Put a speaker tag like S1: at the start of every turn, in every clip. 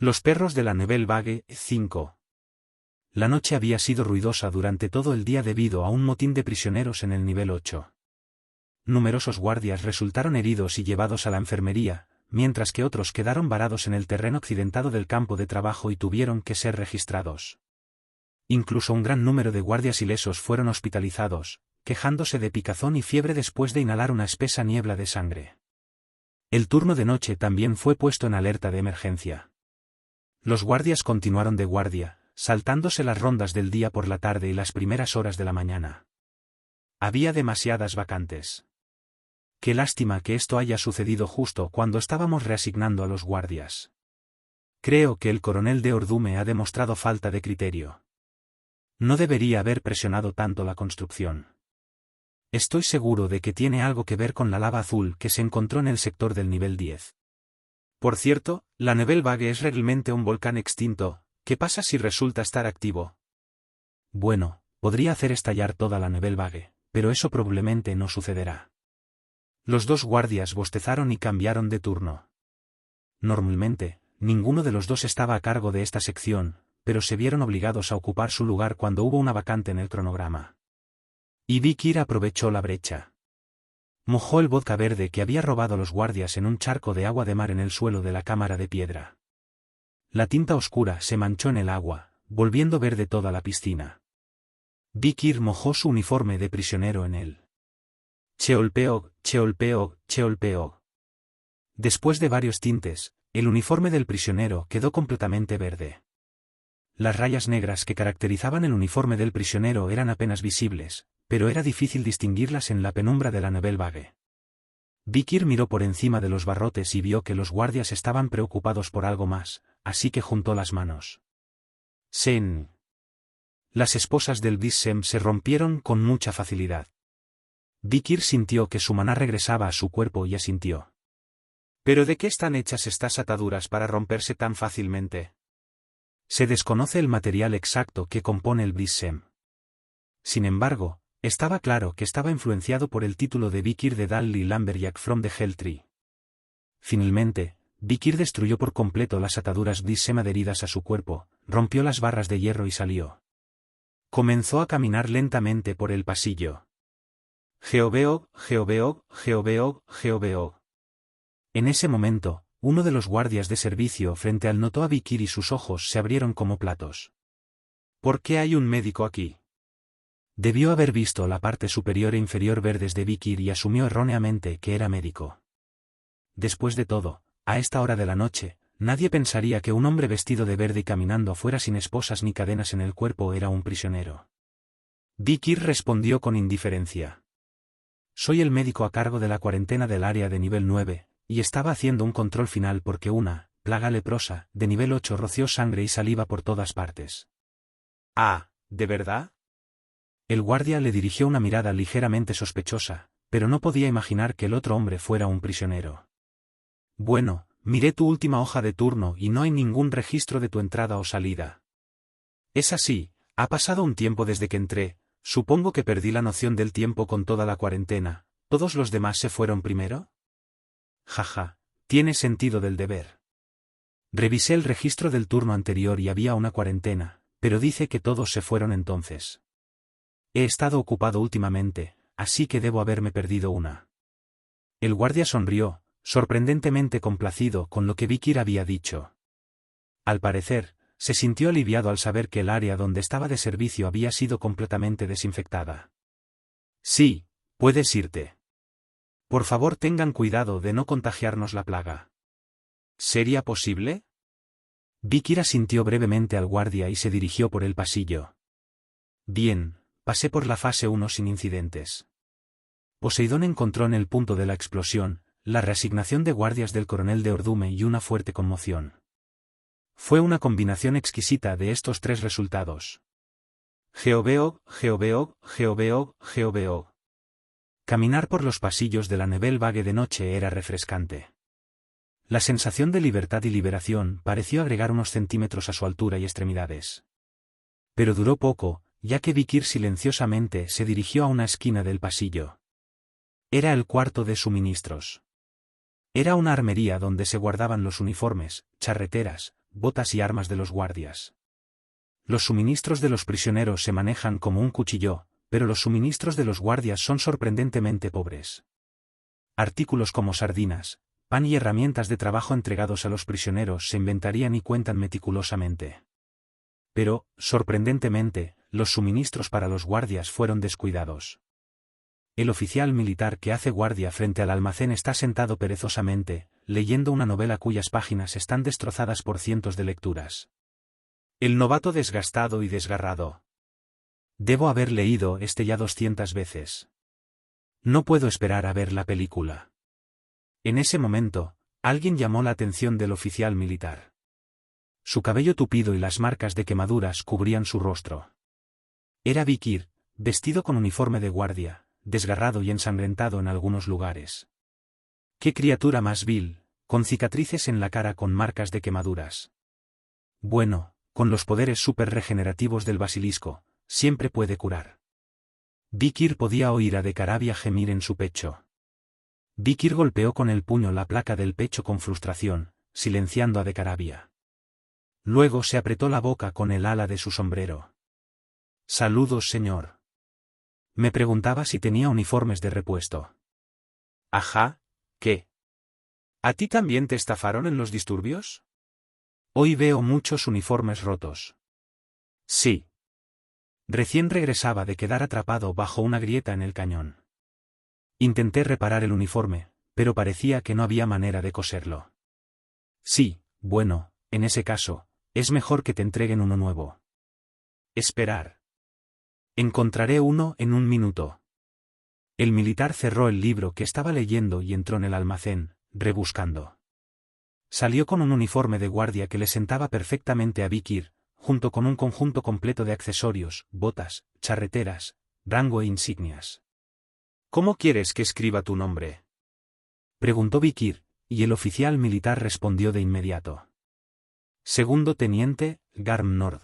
S1: Los perros de la Nouvelle Vague, 5. La noche había sido ruidosa durante todo el día debido a un motín de prisioneros en el nivel 8. Numerosos guardias resultaron heridos y llevados a la enfermería, mientras que otros quedaron varados en el terreno accidentado del campo de trabajo y tuvieron que ser registrados. Incluso un gran número de guardias ilesos fueron hospitalizados, quejándose de picazón y fiebre después de inhalar una espesa niebla de sangre. El turno de noche también fue puesto en alerta de emergencia. Los guardias continuaron de guardia, saltándose las rondas del día por la tarde y las primeras horas de la mañana. Había demasiadas vacantes. Qué lástima que esto haya sucedido justo cuando estábamos reasignando a los guardias. Creo que el coronel de Ordume ha demostrado falta de criterio. No debería haber presionado tanto la construcción. Estoy seguro de que tiene algo que ver con la lava azul que se encontró en el sector del nivel 10. Por cierto, la Nouvelle Vague es realmente un volcán extinto. ¿Qué pasa si resulta estar activo? Bueno, podría hacer estallar toda la Nouvelle Vague, pero eso probablemente no sucederá. Los dos guardias bostezaron y cambiaron de turno. Normalmente, ninguno de los dos estaba a cargo de esta sección, pero se vieron obligados a ocupar su lugar cuando hubo una vacante en el cronograma. Y Vikir aprovechó la brecha. Mojó el vodka verde que había robado los guardias en un charco de agua de mar en el suelo de la cámara de piedra. La tinta oscura se manchó en el agua, volviendo verde toda la piscina. Vikir mojó su uniforme de prisionero en él. Cheolpeog, cheolpeog, cheolpeog. Después de varios tintes, el uniforme del prisionero quedó completamente verde. Las rayas negras que caracterizaban el uniforme del prisionero eran apenas visibles, pero era difícil distinguirlas en la penumbra de la Nouvelle Vague. Vikir miró por encima de los barrotes y vio que los guardias estaban preocupados por algo más, así que juntó las manos. Sen. Las esposas del Bissem se rompieron con mucha facilidad. Vikir sintió que su maná regresaba a su cuerpo y asintió. ¿Pero de qué están hechas estas ataduras para romperse tan fácilmente? Se desconoce el material exacto que compone el Bissem. Sin embargo, estaba claro que estaba influenciado por el título de Vikir de Dally Lumberjack from the Helltree. Finalmente, Vikir destruyó por completo las ataduras Bissem adheridas a su cuerpo, rompió las barras de hierro y salió. Comenzó a caminar lentamente por el pasillo. Geobeog, Geobeog, Geobeog, Geobeog. En ese momento, uno de los guardias de servicio frente al notó a Vikir y sus ojos se abrieron como platos. ¿Por qué hay un médico aquí? Debió haber visto la parte superior e inferior verdes de Vikir y asumió erróneamente que era médico. Después de todo, a esta hora de la noche, nadie pensaría que un hombre vestido de verde y caminando afuera sin esposas ni cadenas en el cuerpo era un prisionero. Vikir respondió con indiferencia. Soy el médico a cargo de la cuarentena del área de nivel 9, y estaba haciendo un control final porque una plaga leprosa de nivel 8 roció sangre y saliva por todas partes. Ah, ¿de verdad? El guardia le dirigió una mirada ligeramente sospechosa, pero no podía imaginar que el otro hombre fuera un prisionero. Bueno, miré tu última hoja de turno y no hay ningún registro de tu entrada o salida. Es así, ha pasado un tiempo desde que entré, supongo que perdí la noción del tiempo con toda la cuarentena, ¿todos los demás se fueron primero? Jaja, tiene sentido del deber. Revisé el registro del turno anterior y había una cuarentena, pero dice que todos se fueron entonces. He estado ocupado últimamente, así que debo haberme perdido una. El guardia sonrió, sorprendentemente complacido con lo que Vikir había dicho. Al parecer, se sintió aliviado al saber que el área donde estaba de servicio había sido completamente desinfectada. Sí, puedes irte. Por favor tengan cuidado de no contagiarnos la plaga. ¿Sería posible? Vikir asintió brevemente al guardia y se dirigió por el pasillo. Bien. Pasé por la fase 1 sin incidentes. Poseidón encontró en el punto de la explosión, la reasignación de guardias del coronel de Ordume y una fuerte conmoción. Fue una combinación exquisita de estos tres resultados. Geobeog, Geobeog, Geobeog, Geobeog. Caminar por los pasillos de la Nouvelle Vague de noche era refrescante. La sensación de libertad y liberación pareció agregar unos centímetros a su altura y extremidades. Pero duró poco, ya que Vikir silenciosamente se dirigió a una esquina del pasillo. Era el cuarto de suministros. Era una armería donde se guardaban los uniformes, charreteras, botas y armas de los guardias. Los suministros de los prisioneros se manejan como un cuchillo, pero los suministros de los guardias son sorprendentemente pobres. Artículos como sardinas, pan y herramientas de trabajo entregados a los prisioneros se inventarían y cuentan meticulosamente. Pero, sorprendentemente, los suministros para los guardias fueron descuidados. El oficial militar que hace guardia frente al almacén está sentado perezosamente, leyendo una novela cuyas páginas están destrozadas por cientos de lecturas. El novato desgastado y desgarrado. Debo haber leído este ya 200 veces. No puedo esperar a ver la película. En ese momento, alguien llamó la atención del oficial militar. Su cabello tupido y las marcas de quemaduras cubrían su rostro. Era Vikir, vestido con uniforme de guardia, desgarrado y ensangrentado en algunos lugares. ¡Qué criatura más vil, con cicatrices en la cara con marcas de quemaduras! Bueno, con los poderes super regenerativos del basilisco, siempre puede curar. Vikir podía oír a de Carabia gemir en su pecho. Vikir golpeó con el puño la placa del pecho con frustración, silenciando a de Carabia. Luego se apretó la boca con el ala de su sombrero. «Saludos, señor». Me preguntaba si tenía uniformes de repuesto. «Ajá, ¿qué? ¿A ti también te estafaron en los disturbios?» «Hoy veo muchos uniformes rotos». «Sí». Recién regresaba de quedar atrapado bajo una grieta en el cañón. Intenté reparar el uniforme, pero parecía que no había manera de coserlo. «Sí, bueno, en ese caso, es mejor que te entreguen uno nuevo». «Esperar. Encontraré uno en un minuto». El militar cerró el libro que estaba leyendo y entró en el almacén, rebuscando. Salió con un uniforme de guardia que le sentaba perfectamente a Vikir, junto con un conjunto completo de accesorios, botas, charreteras, rango e insignias. «¿Cómo quieres que escriba tu nombre?», preguntó Vikir, y el oficial militar respondió de inmediato. «Segundo teniente, Garm Nord».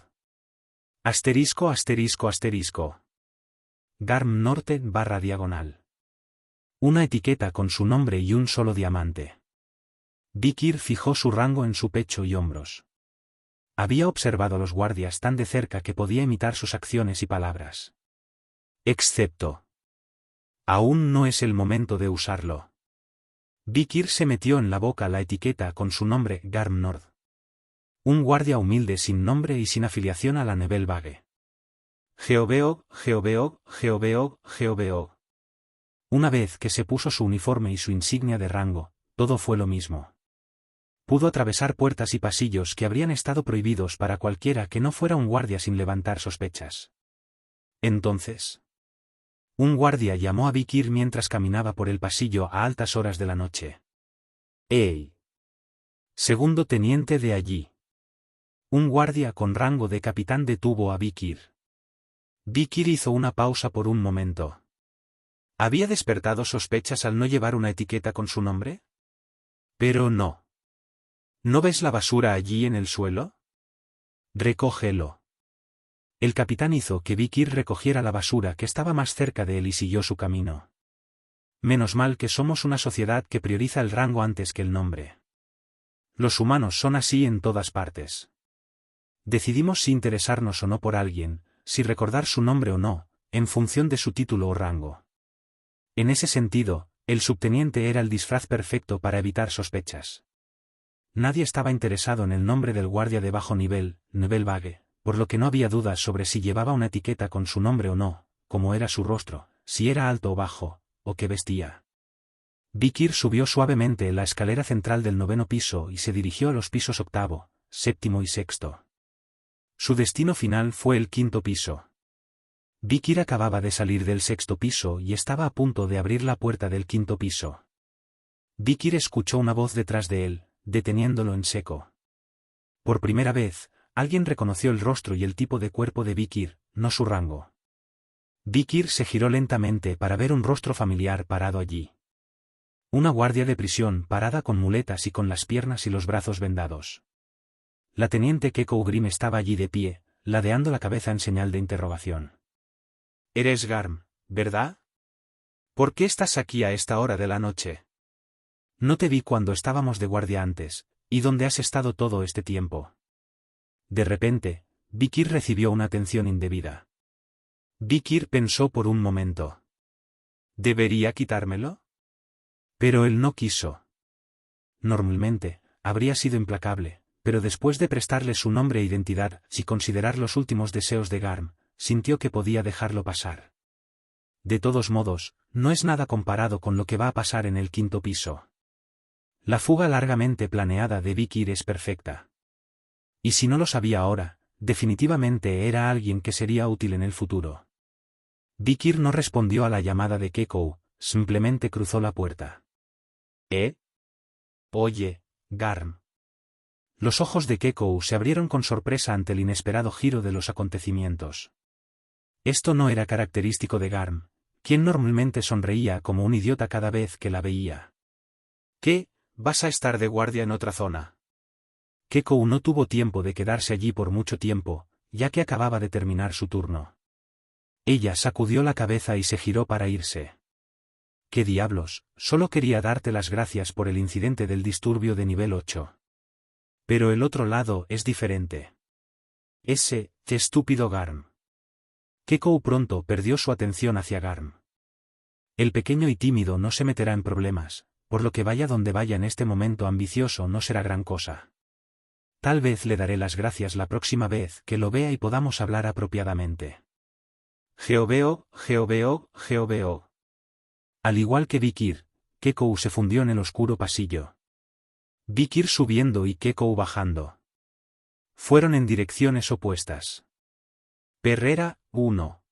S1: Asterisco asterisco asterisco. Garm Norte /diagonal. Una etiqueta con su nombre y un solo diamante. Vikir fijó su rango en su pecho y hombros. Había observado a los guardias tan de cerca que podía imitar sus acciones y palabras. Excepto. Aún no es el momento de usarlo. Vikir se metió en la boca la etiqueta con su nombre Garm Nord. Un guardia humilde sin nombre y sin afiliación a la Nebelvague. Geobeog, Geobeog, Geobeog, Geobeog. Una vez que se puso su uniforme y su insignia de rango, todo fue lo mismo. Pudo atravesar puertas y pasillos que habrían estado prohibidos para cualquiera que no fuera un guardia sin levantar sospechas. Entonces, un guardia llamó a Vikir mientras caminaba por el pasillo a altas horas de la noche. ¡Ey! Segundo teniente de allí. Un guardia con rango de capitán detuvo a Vikir. Vikir hizo una pausa por un momento. ¿Había despertado sospechas al no llevar una etiqueta con su nombre? Pero no. ¿No ves la basura allí en el suelo? Recógelo. El capitán hizo que Vikir recogiera la basura que estaba más cerca de él y siguió su camino. Menos mal que somos una sociedad que prioriza el rango antes que el nombre. Los humanos son así en todas partes. Decidimos si interesarnos o no por alguien, si recordar su nombre o no, en función de su título o rango. En ese sentido, el subteniente era el disfraz perfecto para evitar sospechas. Nadie estaba interesado en el nombre del guardia de bajo nivel, Nebelvague, por lo que no había dudas sobre si llevaba una etiqueta con su nombre o no, cómo era su rostro, si era alto o bajo, o qué vestía. Vikir subió suavemente la escalera central del 9º piso y se dirigió a los pisos 8º, 7º y 6º. Su destino final fue el 5º piso. Vikir acababa de salir del 6º piso y estaba a punto de abrir la puerta del 5º piso. Vikir escuchó una voz detrás de él, deteniéndolo en seco. Por primera vez, alguien reconoció el rostro y el tipo de cuerpo de Vikir, no su rango. Vikir se giró lentamente para ver un rostro familiar parado allí. Una guardia de prisión parada con muletas y con las piernas y los brazos vendados. La teniente Keko Ugrim estaba allí de pie, ladeando la cabeza en señal de interrogación. «Eres Garm, ¿verdad? ¿Por qué estás aquí a esta hora de la noche? No te vi cuando estábamos de guardia antes, ¿y dónde has estado todo este tiempo?» De repente, Vikir recibió una atención indebida. Vikir pensó por un momento. ¿Debería quitármelo? Pero él no quiso. Normalmente, habría sido implacable, pero después de prestarle su nombre e identidad y considerar los últimos deseos de Garm, sintió que podía dejarlo pasar. De todos modos, no es nada comparado con lo que va a pasar en el 5.º piso. La fuga largamente planeada de Vikir es perfecta. Y si no lo sabía ahora, definitivamente era alguien que sería útil en el futuro. Vikir no respondió a la llamada de Kekou, simplemente cruzó la puerta. ¿Eh? Oye, Garm. Los ojos de Kekou se abrieron con sorpresa ante el inesperado giro de los acontecimientos. Esto no era característico de Garm, quien normalmente sonreía como un idiota cada vez que la veía. ¿Qué? ¿Vas a estar de guardia en otra zona? Kekou no tuvo tiempo de quedarse allí por mucho tiempo, ya que acababa de terminar su turno. Ella sacudió la cabeza y se giró para irse. ¿Qué diablos? Solo quería darte las gracias por el incidente del disturbio de nivel 8. Pero el otro lado es diferente. Ese, estúpido Garm. Kekou pronto perdió su atención hacia Garm. El pequeño y tímido no se meterá en problemas, por lo que vaya donde vaya en este momento ambicioso no será gran cosa. Tal vez le daré las gracias la próxima vez que lo vea y podamos hablar apropiadamente. Geoveo. Al igual que Vikir, Kekou se fundió en el oscuro pasillo. Vikir subiendo y Kekou bajando. Fueron en direcciones opuestas. Perrera, 1.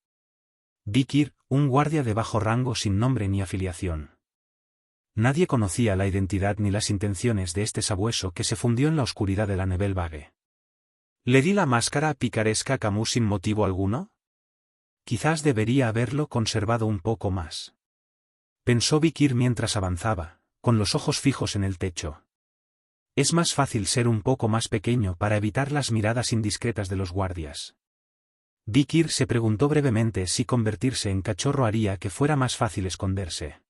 S1: Vikir, un guardia de bajo rango sin nombre ni afiliación. Nadie conocía la identidad ni las intenciones de este sabueso que se fundió en la oscuridad de la Nebelvague. ¿Le di la máscara picaresca a Camus sin motivo alguno? Quizás debería haberlo conservado un poco más. Pensó Vikir mientras avanzaba, con los ojos fijos en el techo. Es más fácil ser un poco más pequeño para evitar las miradas indiscretas de los guardias. Vikir se preguntó brevemente si convertirse en cachorro haría que fuera más fácil esconderse.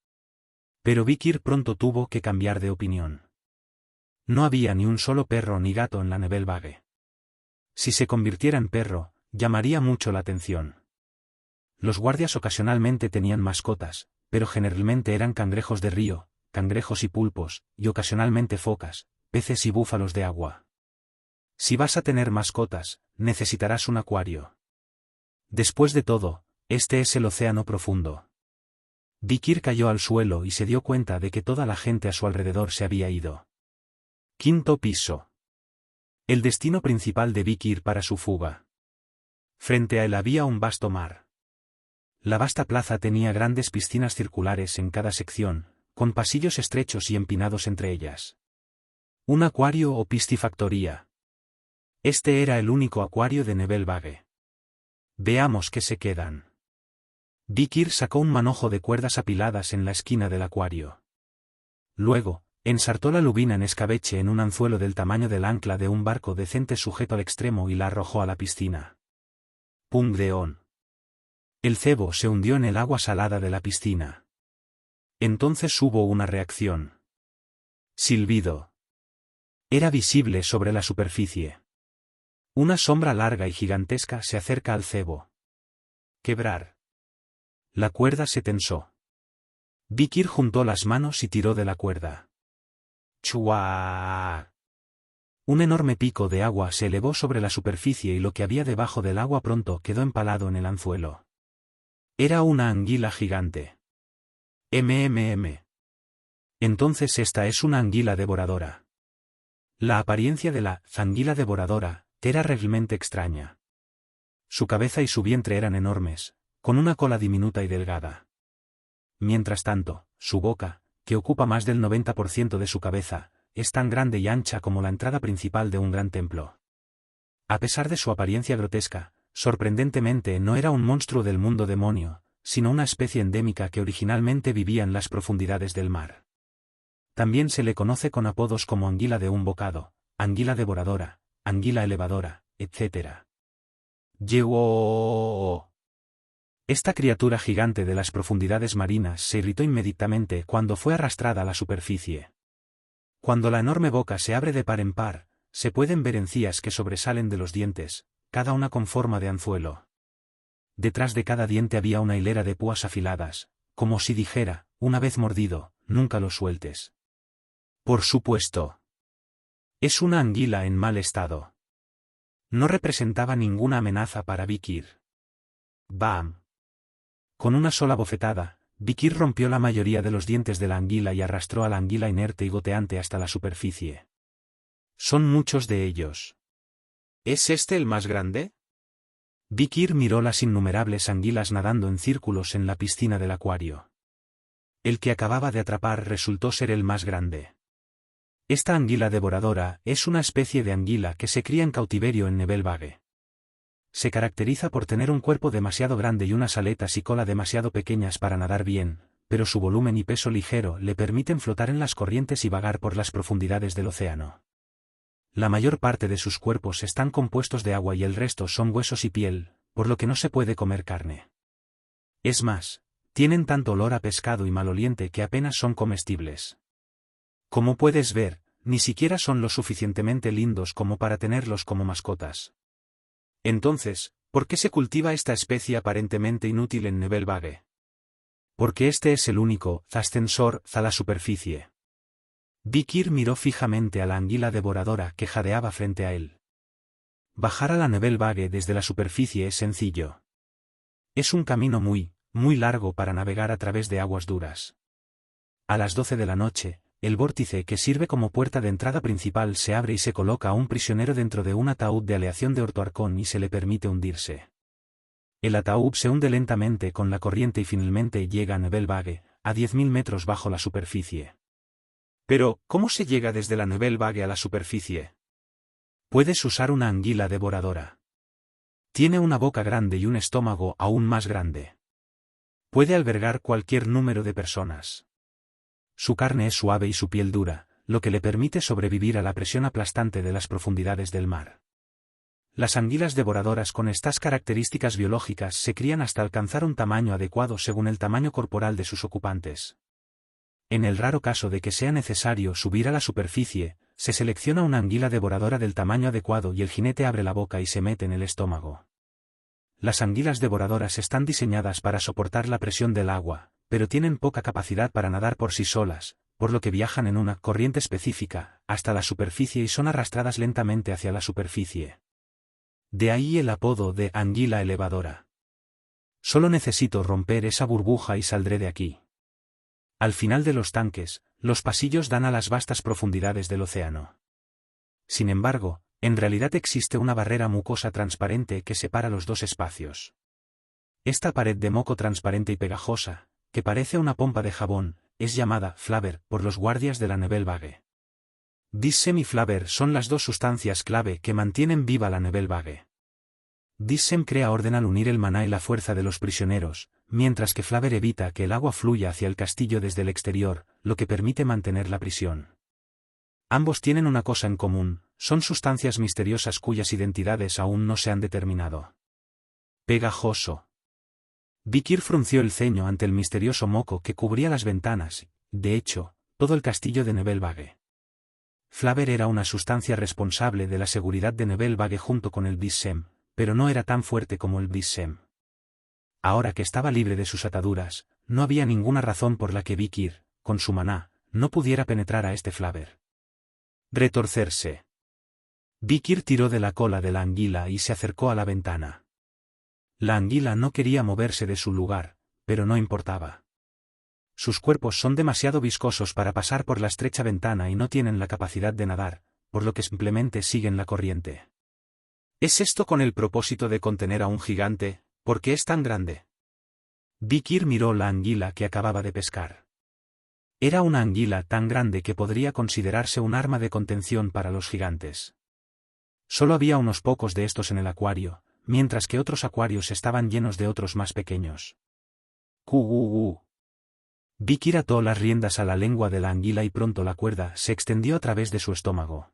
S1: Pero Vikir pronto tuvo que cambiar de opinión. No había ni un solo perro ni gato en la Nebelvague. Si se convirtiera en perro, llamaría mucho la atención. Los guardias ocasionalmente tenían mascotas, pero generalmente eran cangrejos de río, cangrejos y pulpos, y ocasionalmente focas, peces y búfalos de agua. Si vas a tener mascotas, necesitarás un acuario. Después de todo, este es el océano profundo. Vikir cayó al suelo y se dio cuenta de que toda la gente a su alrededor se había ido. 5.º piso. El destino principal de Vikir para su fuga. Frente a él había un vasto mar. La vasta plaza tenía grandes piscinas circulares en cada sección, con pasillos estrechos y empinados entre ellas. Un acuario o piscifactoría. Este era el único acuario de Nebelvague. Veamos qué se quedan. Vikir sacó un manojo de cuerdas apiladas en la esquina del acuario. Luego, ensartó la lubina en escabeche en un anzuelo del tamaño del ancla de un barco decente sujeto al extremo y la arrojó a la piscina. ¡Pum-deón! El cebo se hundió en el agua salada de la piscina. Entonces hubo una reacción. Silbido. Era visible sobre la superficie. Una sombra larga y gigantesca se acerca al cebo. Quebrar. La cuerda se tensó. Vikir juntó las manos y tiró de la cuerda. ¡Chua! Un enorme pico de agua se elevó sobre la superficie y lo que había debajo del agua pronto quedó empalado en el anzuelo. Era una anguila gigante. Entonces esta es una anguila devoradora. La apariencia de la anguila devoradora era realmente extraña. Su cabeza y su vientre eran enormes, con una cola diminuta y delgada. Mientras tanto, su boca, que ocupa más del 90% de su cabeza, es tan grande y ancha como la entrada principal de un gran templo. A pesar de su apariencia grotesca, sorprendentemente no era un monstruo del mundo demonio, sino una especie endémica que originalmente vivía en las profundidades del mar. También se le conoce con apodos como anguila de un bocado, anguila devoradora, anguila elevadora, etc. ¡Yeoo! Esta criatura gigante de las profundidades marinas se irritó inmediatamente cuando fue arrastrada a la superficie. Cuando la enorme boca se abre de par en par, se pueden ver encías que sobresalen de los dientes, cada una con forma de anzuelo. Detrás de cada diente había una hilera de púas afiladas, como si dijera, una vez mordido, nunca lo sueltes. Por supuesto. Es una anguila en mal estado. No representaba ninguna amenaza para Vikir. ¡Bam! Con una sola bofetada, Vikir rompió la mayoría de los dientes de la anguila y arrastró a la anguila inerte y goteante hasta la superficie. Son muchos de ellos. ¿Es este el más grande? Vikir miró las innumerables anguilas nadando en círculos en la piscina del acuario. El que acababa de atrapar resultó ser el más grande. Esta anguila devoradora es una especie de anguila que se cría en cautiverio en Nebelvage. Se caracteriza por tener un cuerpo demasiado grande y unas aletas y cola demasiado pequeñas para nadar bien, pero su volumen y peso ligero le permiten flotar en las corrientes y vagar por las profundidades del océano. La mayor parte de sus cuerpos están compuestos de agua y el resto son huesos y piel, por lo que no se puede comer carne. Es más, tienen tanto olor a pescado y maloliente que apenas son comestibles. Como puedes ver, ni siquiera son lo suficientemente lindos como para tenerlos como mascotas. Entonces, ¿por qué se cultiva esta especie aparentemente inútil en Nebelvage? Porque este es el único ascensor a la superficie. Vikir miró fijamente a la anguila devoradora que jadeaba frente a él. Bajar a la Nebelvage desde la superficie es sencillo. Es un camino muy largo para navegar a través de aguas duras. A las 12 de la noche, el vórtice que sirve como puerta de entrada principal se abre y se coloca a un prisionero dentro de un ataúd de aleación de ortoarcón y se le permite hundirse. El ataúd se hunde lentamente con la corriente y finalmente llega a Nebelvage, a 10.000 metros bajo la superficie. Pero, ¿cómo se llega desde la Nebelvage a la superficie? Puedes usar una anguila devoradora. Tiene una boca grande y un estómago aún más grande. Puede albergar cualquier número de personas. Su carne es suave y su piel dura, lo que le permite sobrevivir a la presión aplastante de las profundidades del mar. Las anguilas devoradoras con estas características biológicas se crían hasta alcanzar un tamaño adecuado según el tamaño corporal de sus ocupantes. En el raro caso de que sea necesario subir a la superficie, se selecciona una anguila devoradora del tamaño adecuado y el jinete abre la boca y se mete en el estómago. Las anguilas devoradoras están diseñadas para soportar la presión del agua, pero tienen poca capacidad para nadar por sí solas, por lo que viajan en una corriente específica, hasta la superficie y son arrastradas lentamente hacia la superficie. De ahí el apodo de anguila elevadora. Solo necesito romper esa burbuja y saldré de aquí. Al final de los tanques, los pasillos dan a las vastas profundidades del océano. Sin embargo, en realidad existe una barrera mucosa transparente que separa los dos espacios. Esta pared de moco transparente y pegajosa, que parece una pompa de jabón, es llamada flaver por los guardias de la Nebelvage. Dissem y flaver son las dos sustancias clave que mantienen viva la Nebelvage. Dissem crea orden al unir el maná y la fuerza de los prisioneros, mientras que flaver evita que el agua fluya hacia el castillo desde el exterior, lo que permite mantener la prisión. Ambos tienen una cosa en común, son sustancias misteriosas cuyas identidades aún no se han determinado. Pegajoso. Vikir frunció el ceño ante el misterioso moco que cubría las ventanas, de hecho, todo el castillo de Nebelvage. Flaver era una sustancia responsable de la seguridad de Nebelvage junto con el Dissem, pero no era tan fuerte como el Dissem. Ahora que estaba libre de sus ataduras, no había ninguna razón por la que Vikir, con su maná, no pudiera penetrar a este flaver. Retorcerse. Vikir tiró de la cola de la anguila y se acercó a la ventana. La anguila no quería moverse de su lugar, pero no importaba. Sus cuerpos son demasiado viscosos para pasar por la estrecha ventana y no tienen la capacidad de nadar, por lo que simplemente siguen la corriente. ¿Es esto con el propósito de contener a un gigante? ¿Por qué es tan grande? Vikir miró la anguila que acababa de pescar. Era una anguila tan grande que podría considerarse un arma de contención para los gigantes. Solo había unos pocos de estos en el acuario, mientras que otros acuarios estaban llenos de otros más pequeños. Vikir ató las riendas a la lengua de la anguila y pronto la cuerda se extendió a través de su estómago.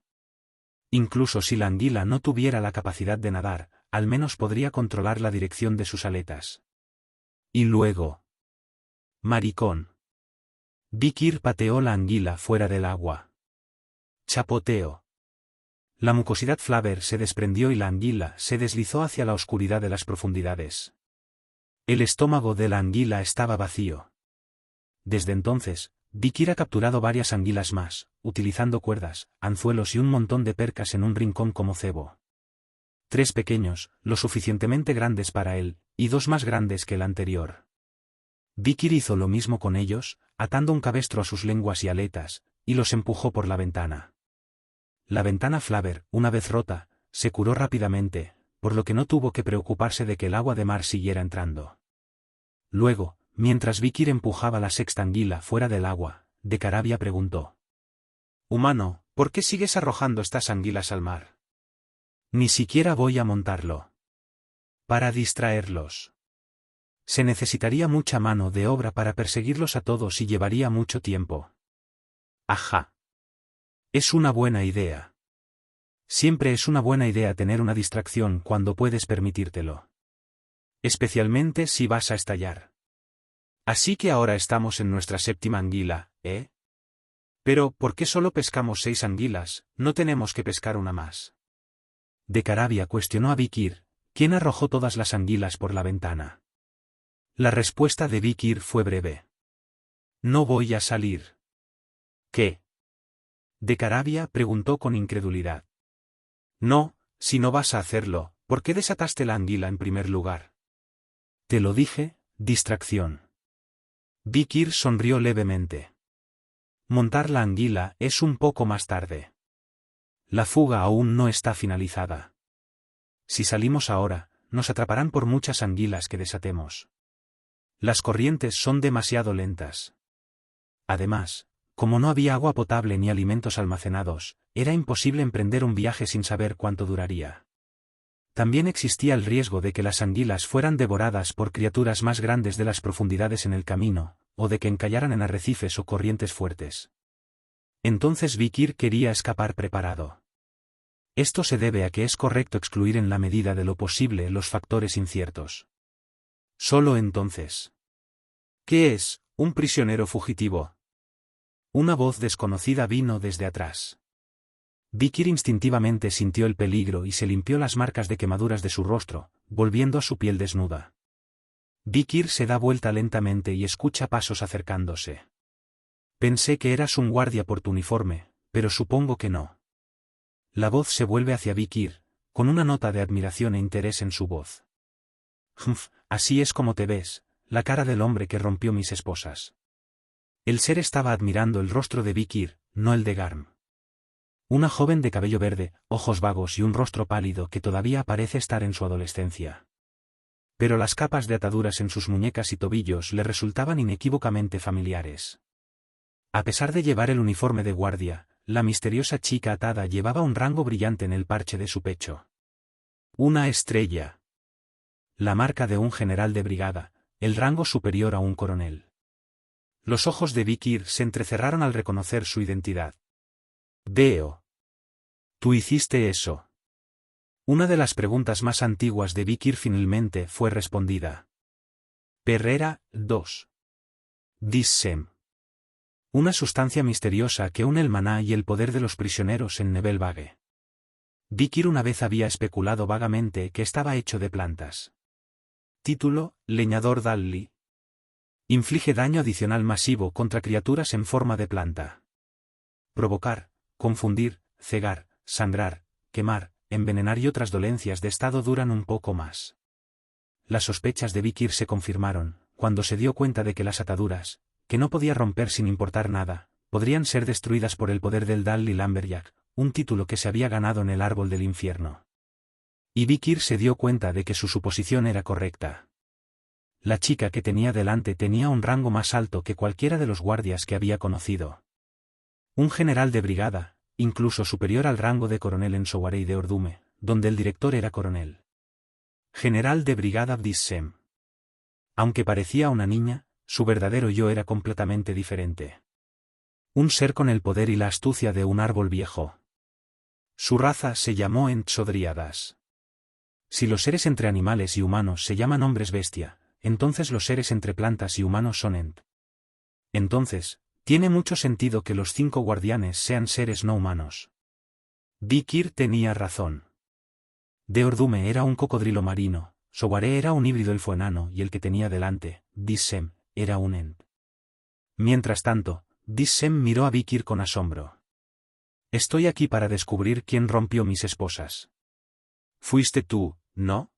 S1: Incluso si la anguila no tuviera la capacidad de nadar, al menos podría controlar la dirección de sus aletas. Y luego... Maricón. Vikir pateó la anguila fuera del agua. Chapoteo. La mucosidad Flaver se desprendió y la anguila se deslizó hacia la oscuridad de las profundidades. El estómago de la anguila estaba vacío. Desde entonces, Vikir ha capturado varias anguilas más, utilizando cuerdas, anzuelos y un montón de percas en un rincón como cebo. 3 pequeños, lo suficientemente grandes para él, y 2 más grandes que el anterior. Vikir hizo lo mismo con ellos, atando un cabestro a sus lenguas y aletas, y los empujó por la ventana. La ventana Flaver, una vez rota, se curó rápidamente, por lo que no tuvo que preocuparse de que el agua de mar siguiera entrando. Luego, mientras Vikir empujaba la sexta anguila fuera del agua, de Carabia preguntó: «Humano, ¿por qué sigues arrojando estas anguilas al mar?» «Ni siquiera voy a montarlo. Para distraerlos. Se necesitaría mucha mano de obra para perseguirlos a todos y llevaría mucho tiempo». «Ajá. Es una buena idea. Siempre es una buena idea tener una distracción cuando puedes permitírtelo. Especialmente si vas a estallar. Así que ahora estamos en nuestra séptima anguila, ¿eh? Pero, ¿por qué solo pescamos 6 anguilas? No tenemos que pescar una más». De Carabia cuestionó a Vikir, quien arrojó todas las anguilas por la ventana. La respuesta de Vikir fue breve: «No voy a salir». «¿Qué?». De Carabia preguntó con incredulidad. «No, si no vas a hacerlo, ¿por qué desataste la anguila en primer lugar?». «Te lo dije, distracción». Vikir sonrió levemente. «Montar la anguila es un poco más tarde. La fuga aún no está finalizada. Si salimos ahora, nos atraparán por muchas anguilas que desatemos. Las corrientes son demasiado lentas. Además, como no había agua potable ni alimentos almacenados, era imposible emprender un viaje sin saber cuánto duraría. También existía el riesgo de que las anguilas fueran devoradas por criaturas más grandes de las profundidades en el camino, o de que encallaran en arrecifes o corrientes fuertes. Entonces Vikir quería escapar preparado. Esto se debe a que es correcto excluir en la medida de lo posible los factores inciertos. Solo entonces. «¿Qué es, un prisionero fugitivo?». Una voz desconocida vino desde atrás. Vikir instintivamente sintió el peligro y se limpió las marcas de quemaduras de su rostro, volviendo a su piel desnuda. Vikir se da vuelta lentamente y escucha pasos acercándose. «Pensé que eras un guardia por tu uniforme, pero supongo que no». La voz se vuelve hacia Vikir, con una nota de admiración e interés en su voz. «Así es como te ves, la cara del hombre que rompió mis esposas». El ser estaba admirando el rostro de Vikir, no el de Garm. Una joven de cabello verde, ojos vagos y un rostro pálido que todavía parece estar en su adolescencia. Pero las capas de ataduras en sus muñecas y tobillos le resultaban inequívocamente familiares. A pesar de llevar el uniforme de guardia, la misteriosa chica atada llevaba un rango brillante en el parche de su pecho. Una estrella. La marca de un general de brigada, el rango superior a un coronel. Los ojos de Vikir se entrecerraron al reconocer su identidad. «Veo. Tú hiciste eso». Una de las preguntas más antiguas de Vikir finalmente fue respondida. «Perrera, 2. Dissem. Una sustancia misteriosa que une el maná y el poder de los prisioneros en Nebelvague». Vikir una vez había especulado vagamente que estaba hecho de plantas. Título: Leñador Dalli. Inflige daño adicional masivo contra criaturas en forma de planta. Provocar, confundir, cegar, sangrar, quemar, envenenar y otras dolencias de estado duran un poco más. Las sospechas de Vikir se confirmaron, cuando se dio cuenta de que las ataduras, que no podía romper sin importar nada, podrían ser destruidas por el poder del Dalli Lamberjack, un título que se había ganado en el árbol del infierno. Y Vikir se dio cuenta de que su suposición era correcta. La chica que tenía delante tenía un rango más alto que cualquiera de los guardias que había conocido. Un general de brigada, incluso superior al rango de coronel en Sowarei de Ordume, donde el director era coronel. General de brigada Dissem. Aunque parecía una niña, su verdadero yo era completamente diferente. Un ser con el poder y la astucia de un árbol viejo. Su raza se llamó Entsodriadas. Si los seres entre animales y humanos se llaman hombres bestia, entonces los seres entre plantas y humanos son Ent. Entonces, tiene mucho sentido que los 5 guardianes sean seres no humanos. Vikir tenía razón. Deordume era un cocodrilo marino, Sogare era un híbrido elfo enano y el que tenía delante, Dissem, era un Ent. Mientras tanto, Dissem miró a Vikir con asombro. Estoy aquí para descubrir quién rompió mis esposas. Fuiste tú, ¿no?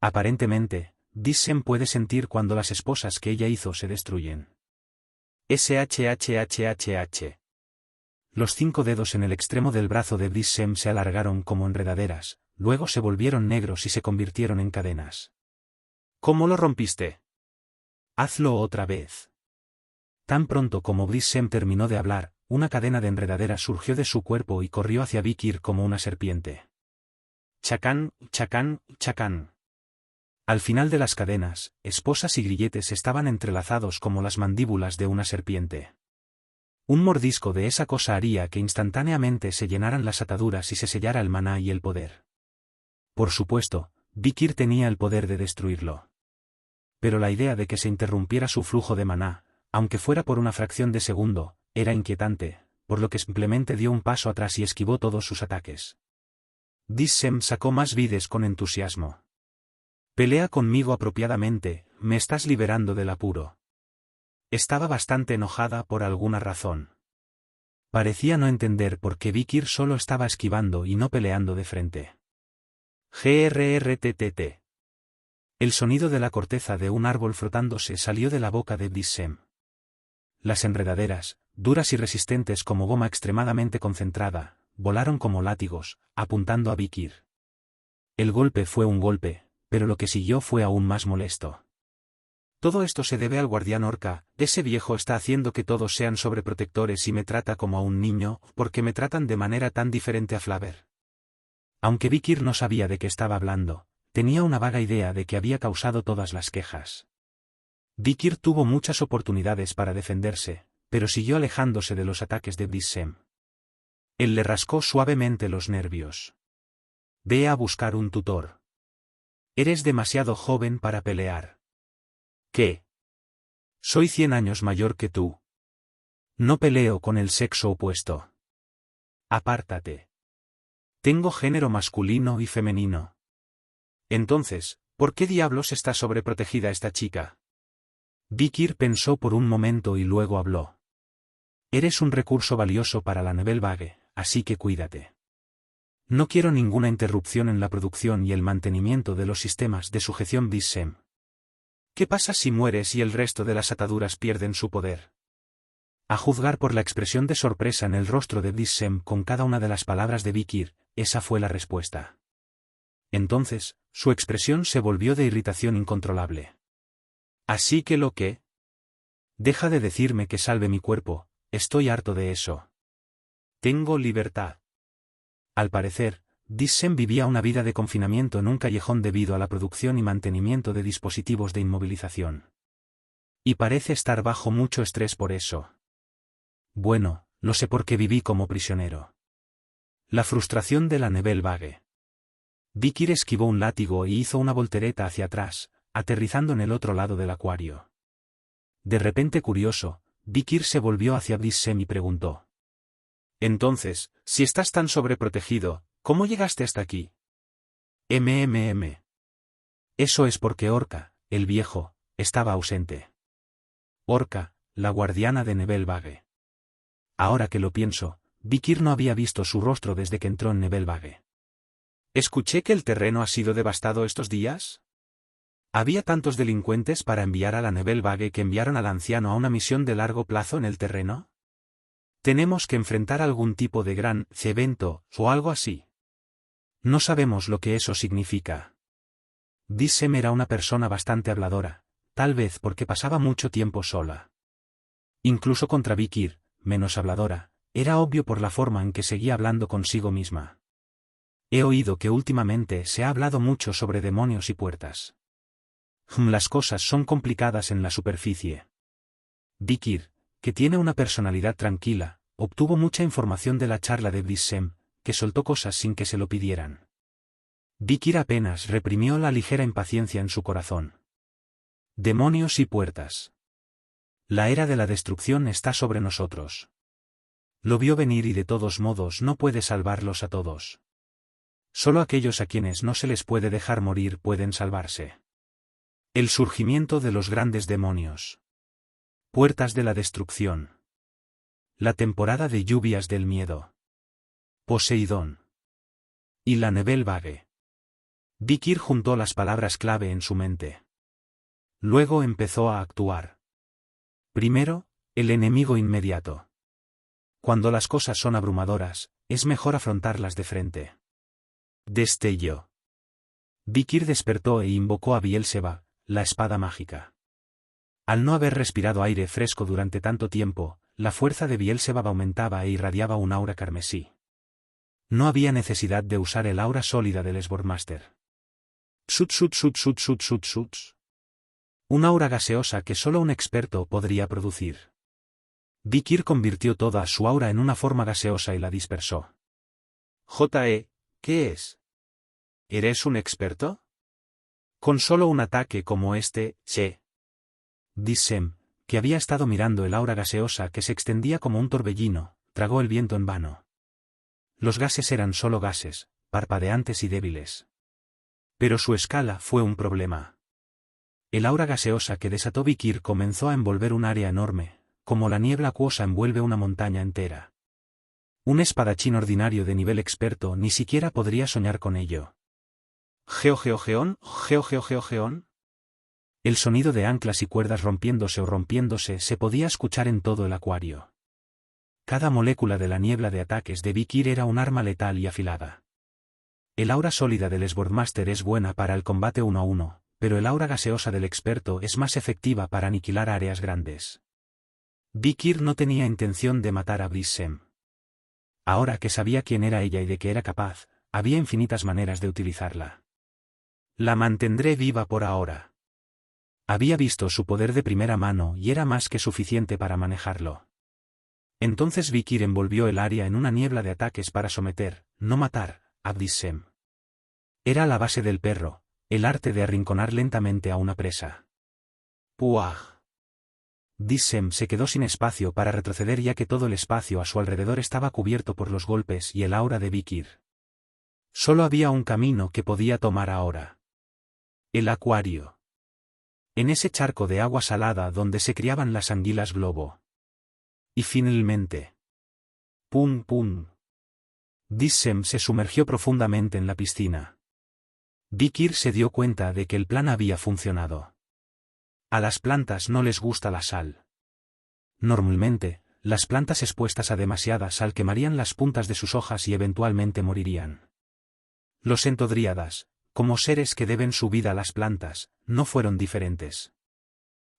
S1: Aparentemente, Dissem puede sentir cuando las esposas que ella hizo se destruyen. SHHHHH. Los 5 dedos en el extremo del brazo de Dissem se alargaron como enredaderas, luego se volvieron negros y se convirtieron en cadenas. ¿Cómo lo rompiste? Hazlo otra vez. Tan pronto como Dissem terminó de hablar, una cadena de enredaderas surgió de su cuerpo y corrió hacia Vikir como una serpiente. Chacán, chacán, chacán. Al final de las cadenas, esposas y grilletes estaban entrelazados como las mandíbulas de una serpiente. Un mordisco de esa cosa haría que instantáneamente se llenaran las ataduras y se sellara el maná y el poder. Por supuesto, Vikir tenía el poder de destruirlo. Pero la idea de que se interrumpiera su flujo de maná, aunque fuera por una fracción de segundo, era inquietante, por lo que simplemente dio un paso atrás y esquivó todos sus ataques. Dissem sacó más vides con entusiasmo. Pelea conmigo apropiadamente, me estás liberando del apuro. Estaba bastante enojada por alguna razón. Parecía no entender por qué Vikir solo estaba esquivando y no peleando de frente. Grrrttt. El sonido de la corteza de un árbol frotándose salió de la boca de Dissem. Las enredaderas, duras y resistentes como goma extremadamente concentrada, volaron como látigos, apuntando a Vikir. El golpe fue un golpe, pero lo que siguió fue aún más molesto. Todo esto se debe al guardián Orca, ese viejo está haciendo que todos sean sobreprotectores y me trata como a un niño, porque me tratan de manera tan diferente a Flaver. Aunque Vikir no sabía de qué estaba hablando, tenía una vaga idea de que había causado todas las quejas. Vikir tuvo muchas oportunidades para defenderse, pero siguió alejándose de los ataques de Dissem. Él le rascó suavemente los nervios. Ve a buscar un tutor. Eres demasiado joven para pelear. ¿Qué? Soy 100 años mayor que tú. No peleo con el sexo opuesto. Apártate. Tengo género masculino y femenino. Entonces, ¿por qué diablos está sobreprotegida esta chica? Vikir pensó por un momento y luego habló. Eres un recurso valioso para la Nebelvague, así que cuídate. No quiero ninguna interrupción en la producción y el mantenimiento de los sistemas de sujeción Dissem. ¿Qué pasa si mueres y el resto de las ataduras pierden su poder? A juzgar por la expresión de sorpresa en el rostro de Dissem con cada una de las palabras de Vikir, esa fue la respuesta. Entonces, su expresión se volvió de irritación incontrolable. ¿Así que lo que? Deja de decirme que salve mi cuerpo, estoy harto de eso. Tengo libertad. Al parecer, Dissem vivía una vida de confinamiento en un callejón debido a la producción y mantenimiento de dispositivos de inmovilización. Y parece estar bajo mucho estrés por eso. Bueno, lo sé porque viví como prisionero. La frustración de la Nebelvague. Vikir esquivó un látigo y hizo una voltereta hacia atrás, aterrizando en el otro lado del acuario. De repente curioso, Vikir se volvió hacia Dissem y preguntó. Entonces, si estás tan sobreprotegido, ¿cómo llegaste hasta aquí? Eso es porque Orca, el viejo, estaba ausente. Orca, la guardiana de Nebelvague. Ahora que lo pienso, Vikir no había visto su rostro desde que entró en Nebelvague. ¿Escuché que el terreno ha sido devastado estos días? ¿Había tantos delincuentes para enviar a la Nebelvague que enviaron al anciano a una misión de largo plazo en el terreno? Tenemos que enfrentar algún tipo de gran evento, o algo así. No sabemos lo que eso significa. Dissem era una persona bastante habladora, tal vez porque pasaba mucho tiempo sola. Incluso contra Vikir, menos habladora, era obvio por la forma en que seguía hablando consigo misma. He oído que últimamente se ha hablado mucho sobre demonios y puertas. Las cosas son complicadas en la superficie. Vikir, que tiene una personalidad tranquila, obtuvo mucha información de la charla de Dissem, que soltó cosas sin que se lo pidieran. Vikir apenas reprimió la ligera impaciencia en su corazón. Demonios y puertas. La era de la destrucción está sobre nosotros. Lo vio venir y de todos modos no puede salvarlos a todos. Solo aquellos a quienes no se les puede dejar morir pueden salvarse. El surgimiento de los grandes demonios. Puertas de la destrucción. La temporada de lluvias del miedo. Poseidón. Y la Nebel Vague. Vikir juntó las palabras clave en su mente. Luego empezó a actuar. Primero, el enemigo inmediato. Cuando las cosas son abrumadoras, es mejor afrontarlas de frente. Destello. Vikir despertó e invocó a Bielséba, la espada mágica. Al no haber respirado aire fresco durante tanto tiempo, la fuerza de Bielséba aumentaba e irradiaba un aura carmesí. No había necesidad de usar el aura sólida del Swordmaster. Suts. Un aura gaseosa que solo un experto podría producir. Vikir convirtió toda su aura en una forma gaseosa y la dispersó. ¿Qué es? ¿Eres un experto? Con solo un ataque como este, che. Dissem, que había estado mirando el aura gaseosa que se extendía como un torbellino, tragó el viento en vano. Los gases eran solo gases, parpadeantes y débiles. Pero su escala fue un problema. El aura gaseosa que desató Vikir comenzó a envolver un área enorme, como la niebla acuosa envuelve una montaña entera. Un espadachín ordinario de nivel experto ni siquiera podría soñar con ello. Geogeon. El sonido de anclas y cuerdas rompiéndose se podía escuchar en todo el acuario. Cada molécula de la niebla de ataques de Vikir era un arma letal y afilada. El aura sólida del Swordmaster es buena para el combate 1 a 1, pero el aura gaseosa del experto es más efectiva para aniquilar áreas grandes. Vikir no tenía intención de matar a Blissem. Ahora que sabía quién era ella y de qué era capaz, había infinitas maneras de utilizarla. La mantendré viva por ahora. Había visto su poder de primera mano y era más que suficiente para manejarlo. Entonces Vikir envolvió el área en una niebla de ataques para someter, no matar, a Blissem. Era la base del perro, el arte de arrinconar lentamente a una presa. ¡Puaj! Blissem se quedó sin espacio para retroceder ya que todo el espacio a su alrededor estaba cubierto por los golpes y el aura de Vikir. Solo había un camino que podía tomar ahora. El acuario. En ese charco de agua salada donde se criaban las anguilas globo. Y finalmente. ¡Pum pum! Blissem se sumergió profundamente en la piscina. Vikir se dio cuenta de que el plan había funcionado. A las plantas no les gusta la sal. Normalmente, las plantas expuestas a demasiada sal quemarían las puntas de sus hojas y eventualmente morirían. Los entodríadas, como seres que deben su vida a las plantas, no fueron diferentes.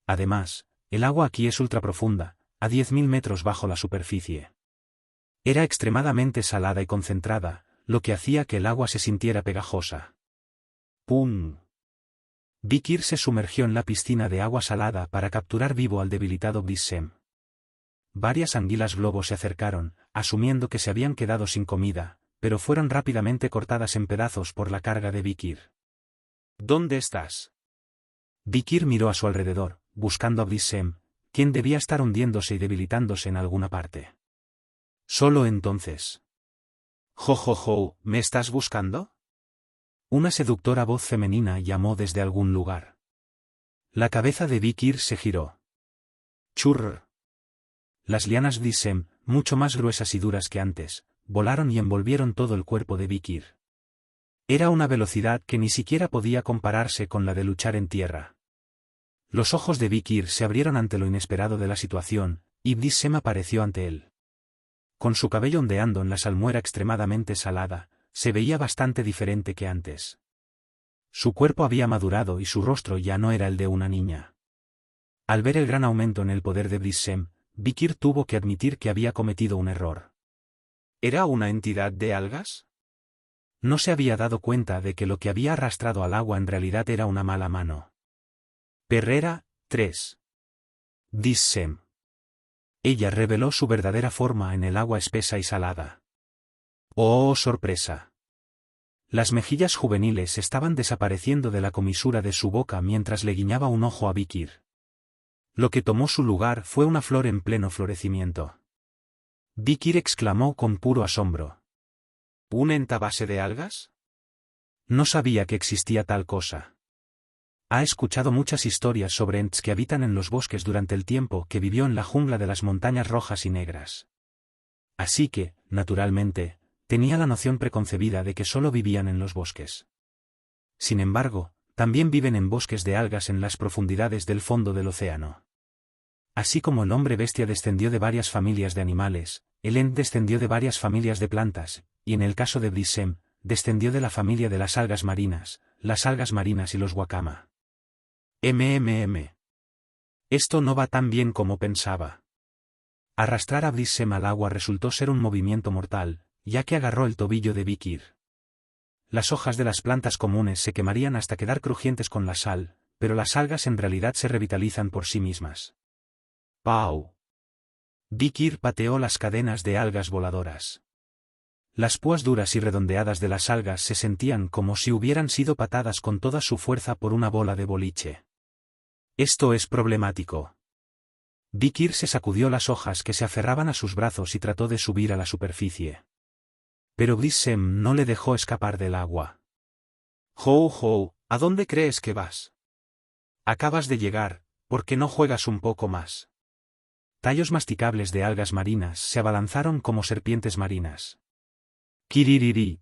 S1: Además, el agua aquí es ultraprofunda, a 10.000 metros bajo la superficie. Era extremadamente salada y concentrada, lo que hacía que el agua se sintiera pegajosa. ¡Pum! Vikir se sumergió en la piscina de agua salada para capturar vivo al debilitado Blissem. Varias anguilas globo se acercaron, asumiendo que se habían quedado sin comida, pero fueron rápidamente cortadas en pedazos por la carga de Vikir. ¿Dónde estás? Vikir miró a su alrededor, buscando a Blissem, quien debía estar hundiéndose y debilitándose en alguna parte. Solo entonces. ¿Me estás buscando? Una seductora voz femenina llamó desde algún lugar. La cabeza de Vikir se giró. Churr. Las lianas Blissem, mucho más gruesas y duras que antes, volaron y envolvieron todo el cuerpo de Vikir. Era una velocidad que ni siquiera podía compararse con la de luchar en tierra. Los ojos de Vikir se abrieron ante lo inesperado de la situación, y Blissem apareció ante él. Con su cabello ondeando en la salmuera extremadamente salada, se veía bastante diferente que antes. Su cuerpo había madurado y su rostro ya no era el de una niña. Al ver el gran aumento en el poder de Blissem, Vikir tuvo que admitir que había cometido un error. ¿Era una entidad de algas? No se había dado cuenta de que lo que había arrastrado al agua en realidad era una mala mano. Perrera, 3. Blissem. Ella reveló su verdadera forma en el agua espesa y salada. ¡Oh, sorpresa! Las mejillas juveniles estaban desapareciendo de la comisura de su boca mientras le guiñaba un ojo a Vikir. Lo que tomó su lugar fue una flor en pleno florecimiento. Vikir exclamó con puro asombro. ¿Un ente a base de algas? No sabía que existía tal cosa. Ha escuchado muchas historias sobre ents que habitan en los bosques durante el tiempo que vivió en la jungla de las montañas rojas y negras. Así que, naturalmente, tenía la noción preconcebida de que solo vivían en los bosques. Sin embargo, también viven en bosques de algas en las profundidades del fondo del océano. Así como el hombre bestia descendió de varias familias de animales, el ent descendió de varias familias de plantas, y en el caso de Blissem, descendió de la familia de las algas marinas y los wakama. Esto no va tan bien como pensaba. Arrastrar a Blissem al agua resultó ser un movimiento mortal, ya que agarró el tobillo de Vikir. Las hojas de las plantas comunes se quemarían hasta quedar crujientes con la sal, pero las algas en realidad se revitalizan por sí mismas. ¡Pau! Vikir pateó las cadenas de algas voladoras. Las púas duras y redondeadas de las algas se sentían como si hubieran sido patadas con toda su fuerza por una bola de boliche. Esto es problemático. Vikir se sacudió las hojas que se aferraban a sus brazos y trató de subir a la superficie. Pero Blissem no le dejó escapar del agua. «Hou, ¿a dónde crees que vas? Acabas de llegar, ¿por qué no juegas un poco más?» Tallos masticables de algas marinas se abalanzaron como serpientes marinas. «Kiririri».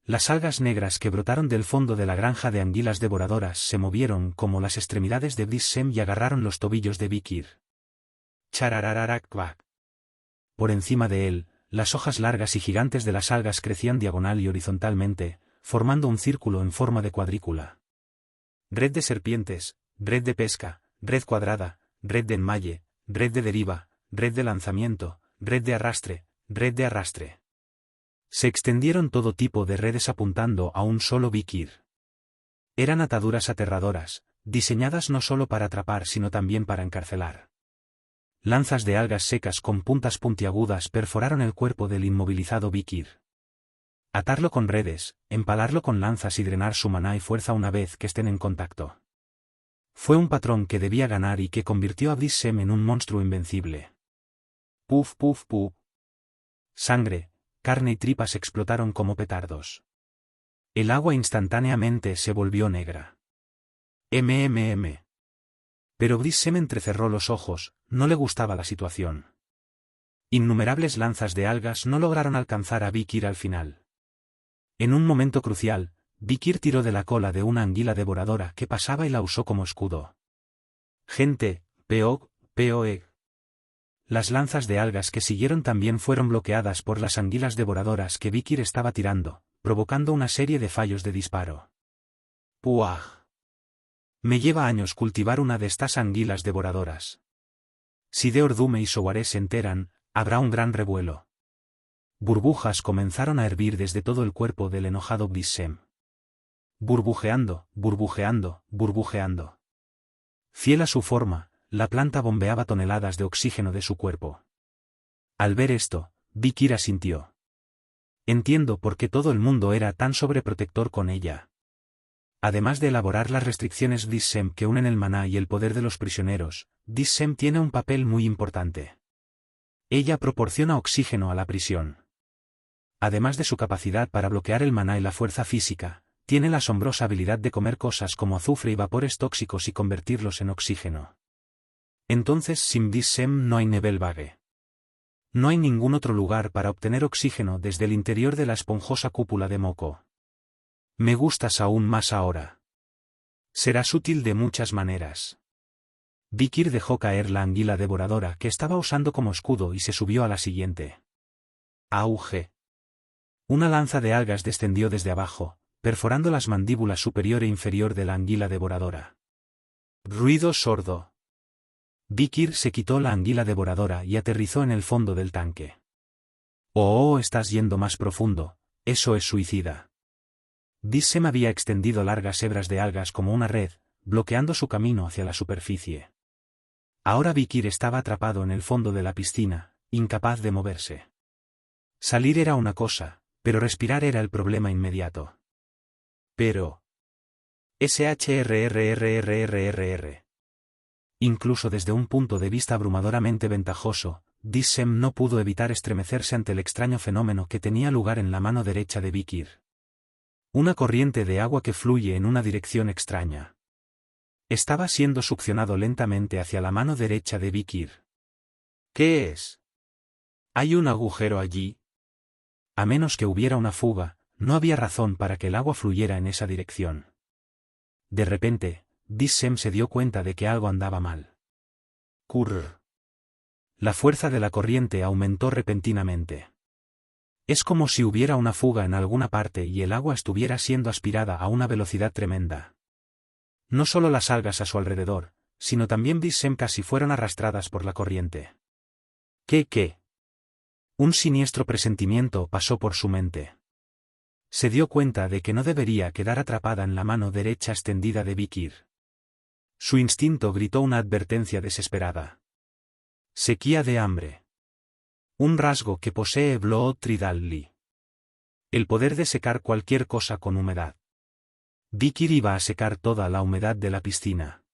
S1: Las algas negras que brotaron del fondo de la granja de anguilas devoradoras se movieron como las extremidades de Blissem y agarraron los tobillos de Vikir. Chararararakvak. Por encima de él, las hojas largas y gigantes de las algas crecían diagonal y horizontalmente, formando un círculo en forma de cuadrícula. Red de serpientes, red de pesca, red cuadrada, red de enmalle, red de deriva, red de lanzamiento, red de arrastre, red de arrastre. Se extendieron todo tipo de redes apuntando a un solo Vikir. Eran ataduras aterradoras, diseñadas no solo para atrapar sino también para encarcelar. Lanzas de algas secas con puntas puntiagudas perforaron el cuerpo del inmovilizado Vikir. Atarlo con redes, empalarlo con lanzas y drenar su maná y fuerza una vez que estén en contacto. Fue un patrón que debía ganar y que convirtió a Blissem en un monstruo invencible. Puf puf puf. Sangre, carne y tripas explotaron como petardos. El agua instantáneamente se volvió negra. Pero Blissem entrecerró los ojos, no le gustaba la situación. Innumerables lanzas de algas no lograron alcanzar a Vikir al final. En un momento crucial, Vikir tiró de la cola de una anguila devoradora que pasaba y la usó como escudo. Gente, peog. Las lanzas de algas que siguieron también fueron bloqueadas por las anguilas devoradoras que Vikir estaba tirando, provocando una serie de fallos de disparo. ¡Puaj! Me lleva años cultivar una de estas anguilas devoradoras. Si de Ordume y Sowaré se enteran, habrá un gran revuelo. Burbujas comenzaron a hervir desde todo el cuerpo del enojado Blissem. Burbujeando. Fiel a su forma, la planta bombeaba toneladas de oxígeno de su cuerpo. Al ver esto, Vikir asintió. Entiendo por qué todo el mundo era tan sobreprotector con ella. Además de elaborar las restricciones Blissem que unen el maná y el poder de los prisioneros, Blissem tiene un papel muy importante. Ella proporciona oxígeno a la prisión. Además de su capacidad para bloquear el maná y la fuerza física, tiene la asombrosa habilidad de comer cosas como azufre y vapores tóxicos y convertirlos en oxígeno. Entonces sin Blissem no hay Nebelvague. No hay ningún otro lugar para obtener oxígeno desde el interior de la esponjosa cúpula de Moko. Me gustas aún más ahora. Serás útil de muchas maneras. Vikir dejó caer la anguila devoradora que estaba usando como escudo y se subió a la siguiente. Auge. Una lanza de algas descendió desde abajo, perforando las mandíbulas superior e inferior de la anguila devoradora. Ruido sordo. Vikir se quitó la anguila devoradora y aterrizó en el fondo del tanque. Oh, estás yendo más profundo, eso es suicida. Blissem había extendido largas hebras de algas como una red, bloqueando su camino hacia la superficie. Ahora Vikir estaba atrapado en el fondo de la piscina, incapaz de moverse. Salir era una cosa, pero respirar era el problema inmediato. Pero... SHRRRRRRR. Incluso desde un punto de vista abrumadoramente ventajoso, Dissem no pudo evitar estremecerse ante el extraño fenómeno que tenía lugar en la mano derecha de Vikir. Una corriente de agua que fluye en una dirección extraña. Estaba siendo succionado lentamente hacia la mano derecha de Vikir. ¿Qué es? ¿Hay un agujero allí? A menos que hubiera una fuga, no había razón para que el agua fluyera en esa dirección. De repente, Dissem se dio cuenta de que algo andaba mal. Curr. La fuerza de la corriente aumentó repentinamente. Es como si hubiera una fuga en alguna parte y el agua estuviera siendo aspirada a una velocidad tremenda. No solo las algas a su alrededor, sino también Dissem casi fueron arrastradas por la corriente. ¿Qué? Un siniestro presentimiento pasó por su mente. Se dio cuenta de que no debería quedar atrapada en la mano derecha extendida de Vikir. Su instinto gritó una advertencia desesperada. Sequía de hambre. Un rasgo que posee Blood Tridalli. El poder de secar cualquier cosa con humedad. Vikir iba a secar toda la humedad de la piscina.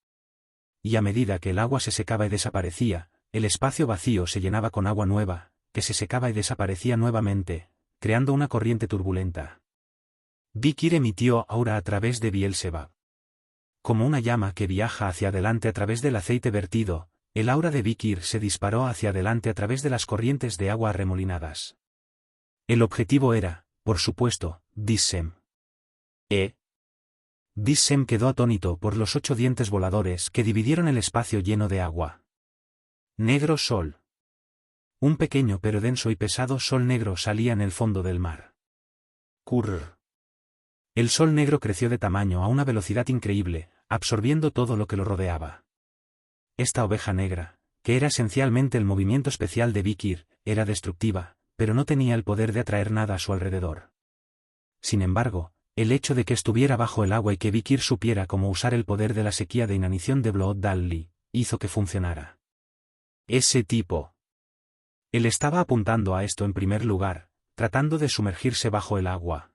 S1: Y a medida que el agua se secaba y desaparecía, el espacio vacío se llenaba con agua nueva, que se secaba y desaparecía nuevamente, creando una corriente turbulenta. Vikir emitió aura a través de Bielzebub. Como una llama que viaja hacia adelante a través del aceite vertido, el aura de Vikir se disparó hacia adelante a través de las corrientes de agua arremolinadas. El objetivo era, por supuesto, Dissem. Dissem quedó atónito por los 8 dientes voladores que dividieron el espacio lleno de agua. Negro sol. Un pequeño pero denso y pesado sol negro salía en el fondo del mar. Curr. El sol negro creció de tamaño a una velocidad increíble, absorbiendo todo lo que lo rodeaba. Esta oveja negra, que era esencialmente el movimiento especial de Vikir, era destructiva, pero no tenía el poder de atraer nada a su alrededor. Sin embargo, el hecho de que estuviera bajo el agua y que Vikir supiera cómo usar el poder de la sequía de inanición de Blood Tridalli, hizo que funcionara. Ese tipo. Él estaba apuntando a esto en primer lugar, tratando de sumergirse bajo el agua.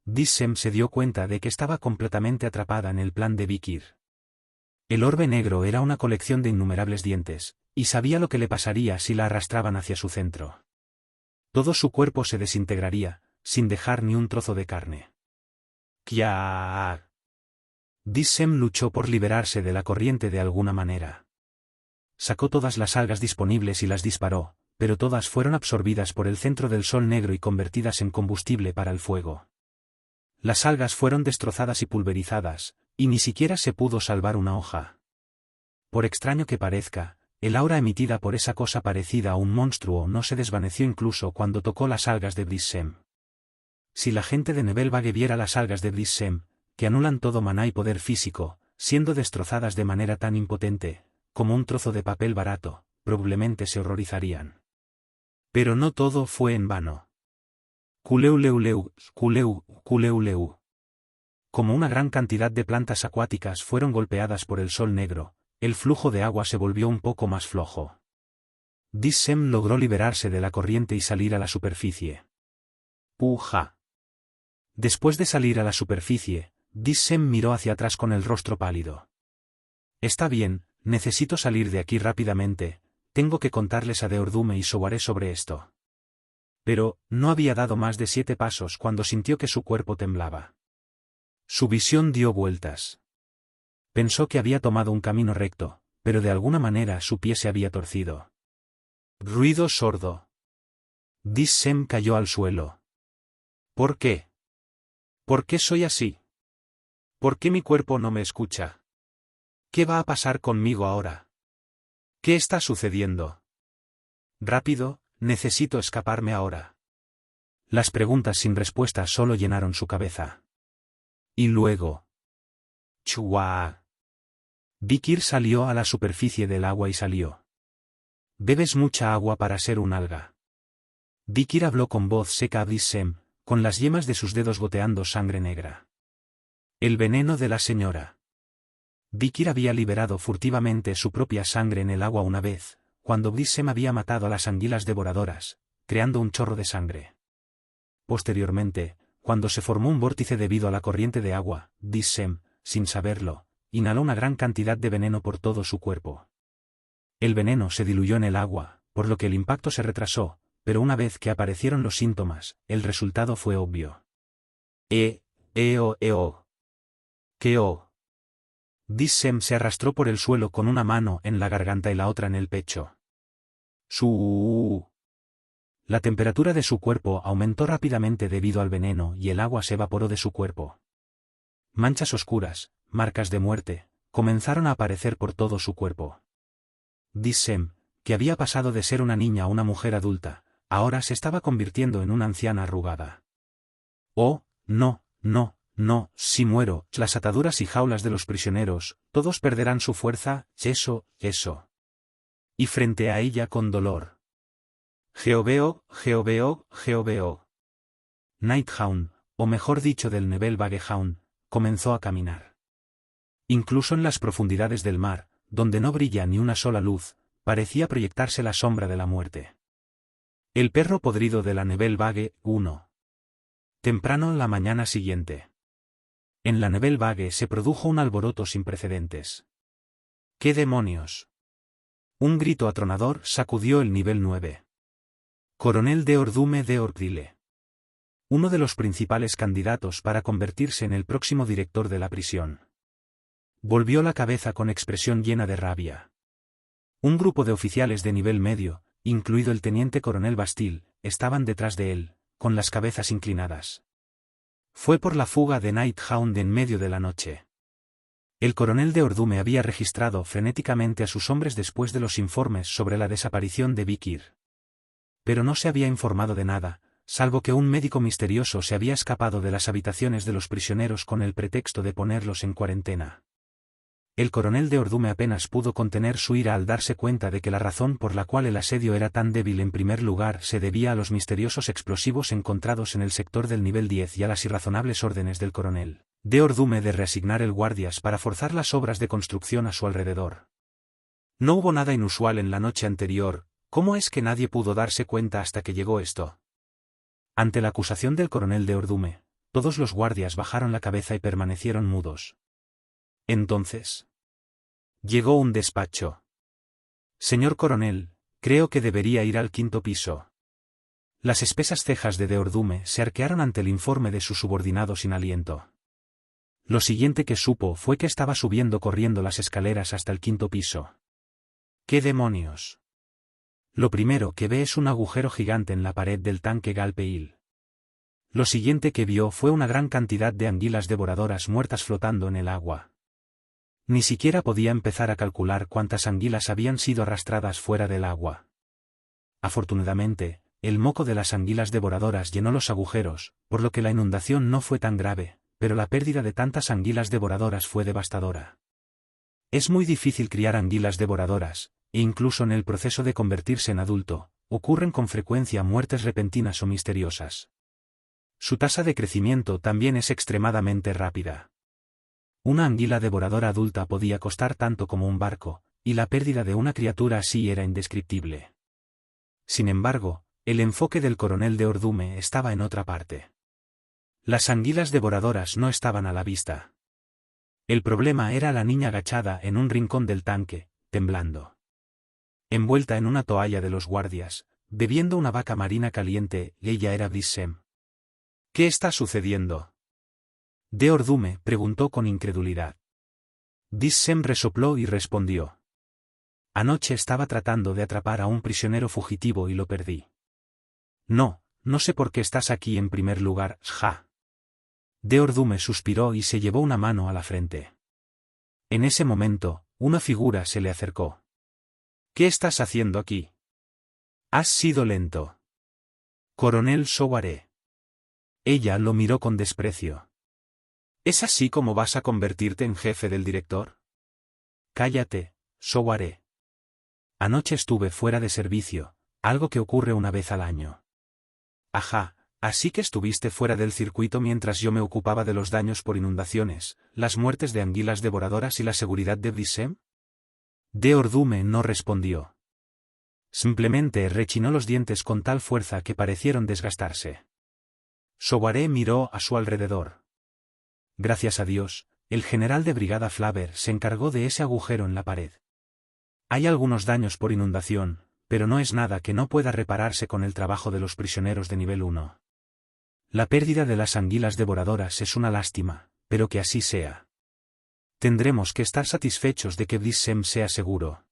S1: Dissem se dio cuenta de que estaba completamente atrapada en el plan de Vikir. El orbe negro era una colección de innumerables dientes, y sabía lo que le pasaría si la arrastraban hacia su centro. Todo su cuerpo se desintegraría, sin dejar ni un trozo de carne. ¡Kiaar! Dissem luchó por liberarse de la corriente de alguna manera. Sacó todas las algas disponibles y las disparó, pero todas fueron absorbidas por el centro del sol negro y convertidas en combustible para el fuego. Las algas fueron destrozadas y pulverizadas, y ni siquiera se pudo salvar una hoja. Por extraño que parezca, el aura emitida por esa cosa parecida a un monstruo no se desvaneció incluso cuando tocó las algas de Dissem. Si la gente de Nebelvague viera las algas de Dissem, que anulan todo maná y poder físico, siendo destrozadas de manera tan impotente, como un trozo de papel barato, probablemente se horrorizarían. Pero no todo fue en vano. Kuleuleu, kuleuleu. Como una gran cantidad de plantas acuáticas fueron golpeadas por el sol negro, el flujo de agua se volvió un poco más flojo. Dissem logró liberarse de la corriente y salir a la superficie. ¡Puja! Después de salir a la superficie, Dissem miró hacia atrás con el rostro pálido. Está bien, necesito salir de aquí rápidamente, tengo que contarles a Deordume y Sowaré sobre esto. Pero, no había dado más de 7 pasos cuando sintió que su cuerpo temblaba. Su visión dio vueltas. Pensó que había tomado un camino recto, pero de alguna manera su pie se había torcido. Ruido sordo. Dissem cayó al suelo. ¿Por qué? ¿Por qué soy así? ¿Por qué mi cuerpo no me escucha? ¿Qué va a pasar conmigo ahora? ¿Qué está sucediendo? Rápido, necesito escaparme ahora. Las preguntas sin respuesta solo llenaron su cabeza. Y luego. ¡Chua! Vikir salió a la superficie del agua y salió. Bebes mucha agua para ser un alga. Vikir habló con voz seca a Dissem, con las yemas de sus dedos goteando sangre negra. El veneno de la señora. Vikir había liberado furtivamente su propia sangre en el agua una vez, cuando Dissem había matado a las anguilas devoradoras, creando un chorro de sangre. Posteriormente, cuando se formó un vórtice debido a la corriente de agua, Dissem, sin saberlo, inhaló una gran cantidad de veneno por todo su cuerpo. El veneno se diluyó en el agua, por lo que el impacto se retrasó, pero una vez que aparecieron los síntomas, el resultado fue obvio. ¡Oh! ¿Qué oh? Dissem se arrastró por el suelo con una mano en la garganta y la otra en el pecho. La temperatura de su cuerpo aumentó rápidamente debido al veneno y el agua se evaporó de su cuerpo. Manchas oscuras, marcas de muerte, comenzaron a aparecer por todo su cuerpo. Dissem, que había pasado de ser una niña a una mujer adulta, ahora se estaba convirtiendo en una anciana arrugada. Oh, no, si muero, las ataduras y jaulas de los prisioneros, todos perderán su fuerza, eso. Y frente a ella con dolor. Jehoveo. Nighthound, o mejor dicho del Nebelvagehound, comenzó a caminar. Incluso en las profundidades del mar, donde no brilla ni una sola luz, parecía proyectarse la sombra de la muerte. El perro podrido de la Nebelvage 1. Temprano la mañana siguiente. En la Nebelvage se produjo un alboroto sin precedentes. ¿Qué demonios? Un grito atronador sacudió el nivel 9. Coronel de Ordume de Ordile. Uno de los principales candidatos para convertirse en el próximo director de la prisión. Volvió la cabeza con expresión llena de rabia. Un grupo de oficiales de nivel medio, incluido el teniente coronel Bastille, estaban detrás de él, con las cabezas inclinadas. Fue por la fuga de Nighthound en medio de la noche. El coronel de Ordume había registrado frenéticamente a sus hombres después de los informes sobre la desaparición de Vikir. Pero no se había informado de nada, salvo que un médico misterioso se había escapado de las habitaciones de los prisioneros con el pretexto de ponerlos en cuarentena. El coronel de Ordume apenas pudo contener su ira al darse cuenta de que la razón por la cual el asedio era tan débil en primer lugar se debía a los misteriosos explosivos encontrados en el sector del nivel 10 y a las irrazonables órdenes del coronel de Ordume de reasignar el guardias para forzar las obras de construcción a su alrededor. No hubo nada inusual en la noche anterior, ¿cómo es que nadie pudo darse cuenta hasta que llegó esto? Ante la acusación del coronel de Ordume, todos los guardias bajaron la cabeza y permanecieron mudos. Entonces. Llegó un despacho. Señor coronel, creo que debería ir al 5º piso. Las espesas cejas de Ordume se arquearon ante el informe de su subordinado sin aliento. Lo siguiente que supo fue que estaba subiendo corriendo las escaleras hasta el 5º piso. ¿Qué demonios? Lo primero que ve es un agujero gigante en la pared del tanque Galpeil. Lo siguiente que vio fue una gran cantidad de anguilas devoradoras muertas flotando en el agua. Ni siquiera podía empezar a calcular cuántas anguilas habían sido arrastradas fuera del agua. Afortunadamente, el moco de las anguilas devoradoras llenó los agujeros, por lo que la inundación no fue tan grave, pero la pérdida de tantas anguilas devoradoras fue devastadora. Es muy difícil criar anguilas devoradoras, e incluso en el proceso de convertirse en adulto, ocurren con frecuencia muertes repentinas o misteriosas. Su tasa de crecimiento también es extremadamente rápida. Una anguila devoradora adulta podía costar tanto como un barco, y la pérdida de una criatura así era indescriptible. Sin embargo, el enfoque del coronel de Ordume estaba en otra parte. Las anguilas devoradoras no estaban a la vista. El problema era la niña agachada en un rincón del tanque, temblando. Envuelta en una toalla de los guardias, bebiendo una vaca marina caliente, ella era Dissem. ¿Qué está sucediendo? De Ordume preguntó con incredulidad. Dissem resopló y respondió. Anoche estaba tratando de atrapar a un prisionero fugitivo y lo perdí. No sé por qué estás aquí en primer lugar, ja. De Ordume suspiró y se llevó una mano a la frente. En ese momento, una figura se le acercó. ¿Qué estás haciendo aquí? Has sido lento. Coronel Soware. Ella lo miró con desprecio. ¿Es así como vas a convertirte en jefe del director? Cállate, Soware. Anoche estuve fuera de servicio, algo que ocurre una vez al año. Ajá, así que estuviste fuera del circuito mientras yo me ocupaba de los daños por inundaciones, las muertes de anguilas devoradoras y la seguridad de Dissem. De Ordume no respondió. Simplemente rechinó los dientes con tal fuerza que parecieron desgastarse. Soware miró a su alrededor. Gracias a Dios, el general de brigada Flaver se encargó de ese agujero en la pared. Hay algunos daños por inundación, pero no es nada que no pueda repararse con el trabajo de los prisioneros de nivel 1. La pérdida de las anguilas devoradoras es una lástima, pero que así sea. Tendremos que estar satisfechos de que Blissem sea seguro.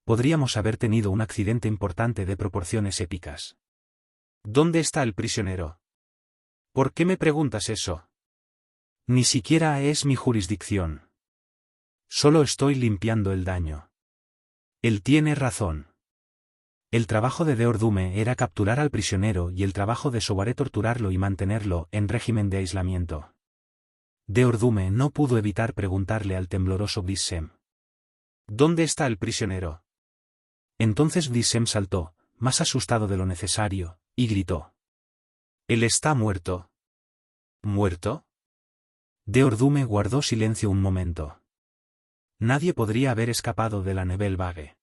S1: Podríamos haber tenido un accidente importante de proporciones épicas. ¿Dónde está el prisionero? ¿Por qué me preguntas eso? Ni siquiera es mi jurisdicción. Solo estoy limpiando el daño. Él tiene razón. El trabajo de Deordume era capturar al prisionero y el trabajo de Soware torturarlo y mantenerlo en régimen de aislamiento. Deordume no pudo evitar preguntarle al tembloroso Blissem. ¿Dónde está el prisionero? Entonces Blissem saltó, más asustado de lo necesario, y gritó. Él está muerto. ¿Muerto? Deordume guardó silencio un momento. Nadie podría haber escapado de la Nebel Vague.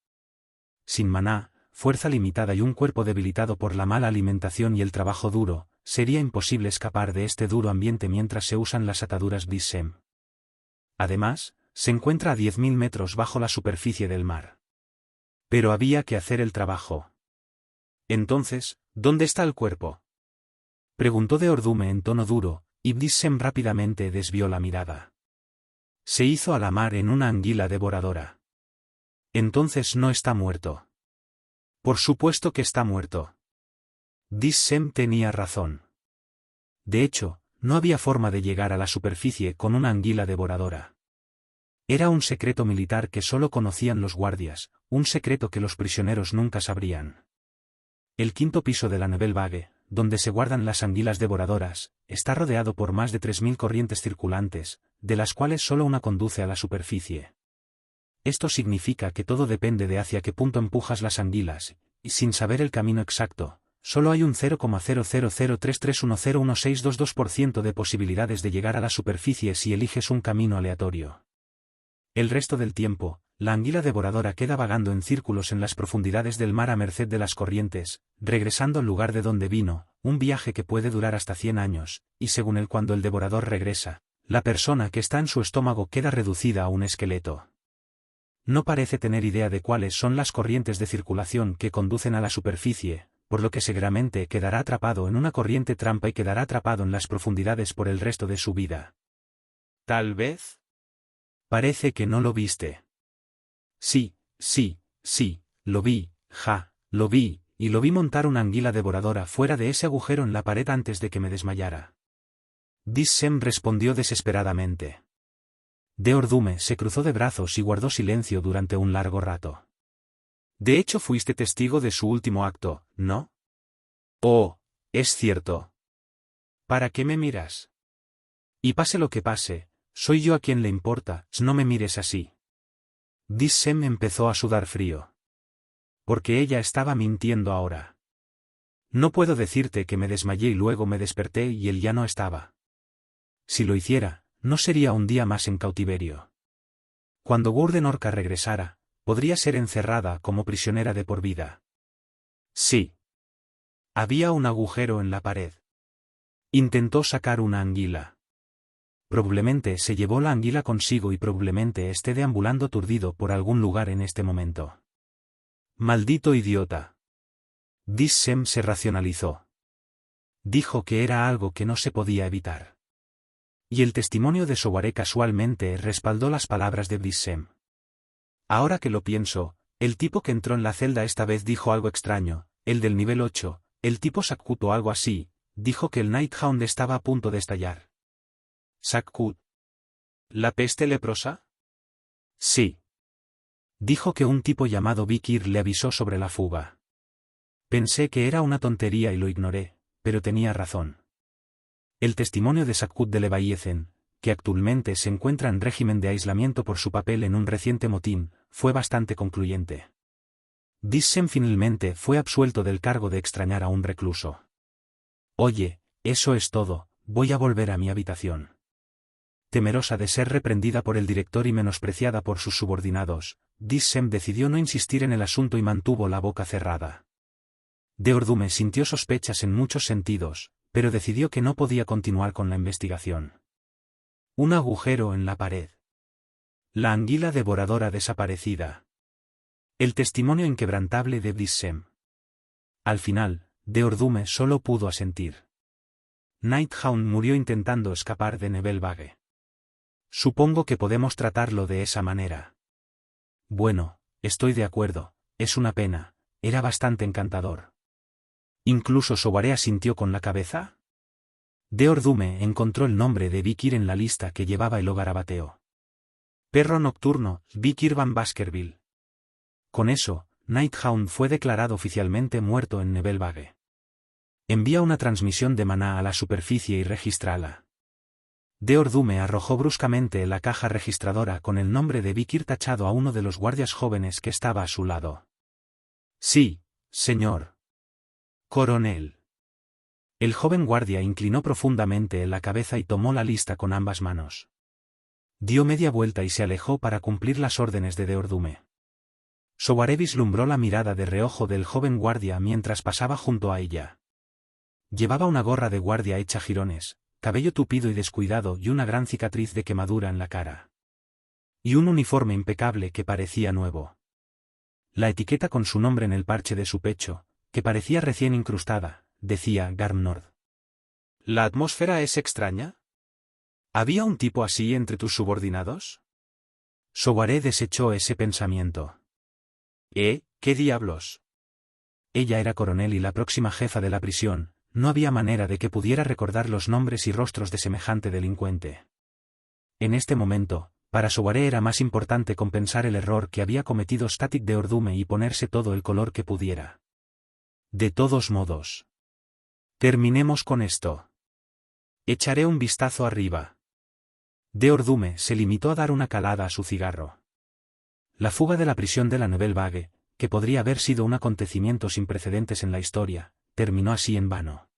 S1: Sin maná, fuerza limitada y un cuerpo debilitado por la mala alimentación y el trabajo duro, sería imposible escapar de este duro ambiente mientras se usan las ataduras Blissem. Además, se encuentra a 10.000 metros bajo la superficie del mar. Pero había que hacer el trabajo. Entonces, ¿dónde está el cuerpo? Preguntó Deordume en tono duro, y Blissem rápidamente desvió la mirada. Se hizo a la mar en una anguila devoradora. Entonces no está muerto. Por supuesto que está muerto. Blissem tenía razón. De hecho, no había forma de llegar a la superficie con una anguila devoradora. Era un secreto militar que solo conocían los guardias, un secreto que los prisioneros nunca sabrían. El quinto piso de la Nebel Vague, donde se guardan las anguilas devoradoras, está rodeado por más de 3.000 corrientes circulantes, de las cuales solo una conduce a la superficie. Esto significa que todo depende de hacia qué punto empujas las anguilas, y sin saber el camino exacto, solo hay un 0,00033101622% de posibilidades de llegar a la superficie si eliges un camino aleatorio. El resto del tiempo, la anguila devoradora queda vagando en círculos en las profundidades del mar a merced de las corrientes, regresando al lugar de donde vino, un viaje que puede durar hasta 100 años, y según el cuando el devorador regresa, la persona que está en su estómago queda reducida a un esqueleto. No parece tener idea de cuáles son las corrientes de circulación que conducen a la superficie, por lo que seguramente quedará atrapado en una corriente trampa y quedará atrapado en las profundidades por el resto de su vida. ¿Tal vez? Parece que no lo viste. Sí, lo vi, lo vi, y lo vi montar una anguila devoradora fuera de ese agujero en la pared antes de que me desmayara. Blissem respondió desesperadamente. Deordume se cruzó de brazos y guardó silencio durante un largo rato. De hecho fuiste testigo de su último acto, ¿no? Oh, es cierto. ¿Para qué me miras? Y pase lo que pase, soy yo a quien le importa, no me mires así. Blissem empezó a sudar frío. Porque ella estaba mintiendo ahora. No puedo decirte que me desmayé y luego me desperté y él ya no estaba. Si lo hiciera, no sería un día más en cautiverio. Cuando Gurden Orca regresara, podría ser encerrada como prisionera de por vida. Sí. Había un agujero en la pared. Intentó sacar una anguila. Probablemente se llevó la anguila consigo y probablemente esté deambulando aturdido por algún lugar en este momento. Maldito idiota. Blissem se racionalizó. Dijo que era algo que no se podía evitar. Y el testimonio de Soware casualmente respaldó las palabras de Blissem. Ahora que lo pienso, el tipo que entró en la celda esta vez dijo algo extraño, el del nivel 8, el tipo Sakkut o algo así, dijo que el Nighthound estaba a punto de estallar. ¿Sakkut? ¿La peste leprosa? Sí. Dijo que un tipo llamado Vikir le avisó sobre la fuga. Pensé que era una tontería y lo ignoré, pero tenía razón. El testimonio de Sakkut de Leviathan, que actualmente se encuentra en régimen de aislamiento por su papel en un reciente motín, fue bastante concluyente. Blissem finalmente fue absuelto del cargo de extrañar a un recluso. Oye, eso es todo, voy a volver a mi habitación. Temerosa de ser reprendida por el director y menospreciada por sus subordinados, Blissem decidió no insistir en el asunto y mantuvo la boca cerrada. Deordume sintió sospechas en muchos sentidos, pero decidió que no podía continuar con la investigación. Un agujero en la pared. La anguila devoradora desaparecida. El testimonio inquebrantable de Blissem. Al final, Deordume solo pudo asentir. Nighthound murió intentando escapar de Nebelvague. Supongo que podemos tratarlo de esa manera. Bueno, estoy de acuerdo, es una pena, era bastante encantador. ¿Incluso Soware asintió con la cabeza? Deordume encontró el nombre de Vikir en la lista que llevaba el Ogarabateo. Perro nocturno, Vikir van Baskerville. Con eso, Nighthound fue declarado oficialmente muerto en Nebelvague. Envía una transmisión de maná a la superficie y regístrala. Deordume arrojó bruscamente la caja registradora con el nombre de Vikir tachado a uno de los guardias jóvenes que estaba a su lado. Sí, señor. Coronel. El joven guardia inclinó profundamente la cabeza y tomó la lista con ambas manos. Dio media vuelta y se alejó para cumplir las órdenes de Deordume. Soware vislumbró la mirada de reojo del joven guardia mientras pasaba junto a ella. Llevaba una gorra de guardia hecha jirones, cabello tupido y descuidado y una gran cicatriz de quemadura en la cara. Y un uniforme impecable que parecía nuevo. La etiqueta con su nombre en el parche de su pecho, que parecía recién incrustada, decía Garmnord. ¿La atmósfera es extraña? ¿Había un tipo así entre tus subordinados? Soware desechó ese pensamiento. ¿Qué diablos? Ella era coronel y la próxima jefa de la prisión, no había manera de que pudiera recordar los nombres y rostros de semejante delincuente. En este momento, para Soware era más importante compensar el error que había cometido Static Deordume y ponerse todo el color que pudiera. De todos modos. Terminemos con esto. Echaré un vistazo arriba. Deordume se limitó a dar una calada a su cigarro. La fuga de la prisión de la Nebelvague, que podría haber sido un acontecimiento sin precedentes en la historia, terminó así en vano.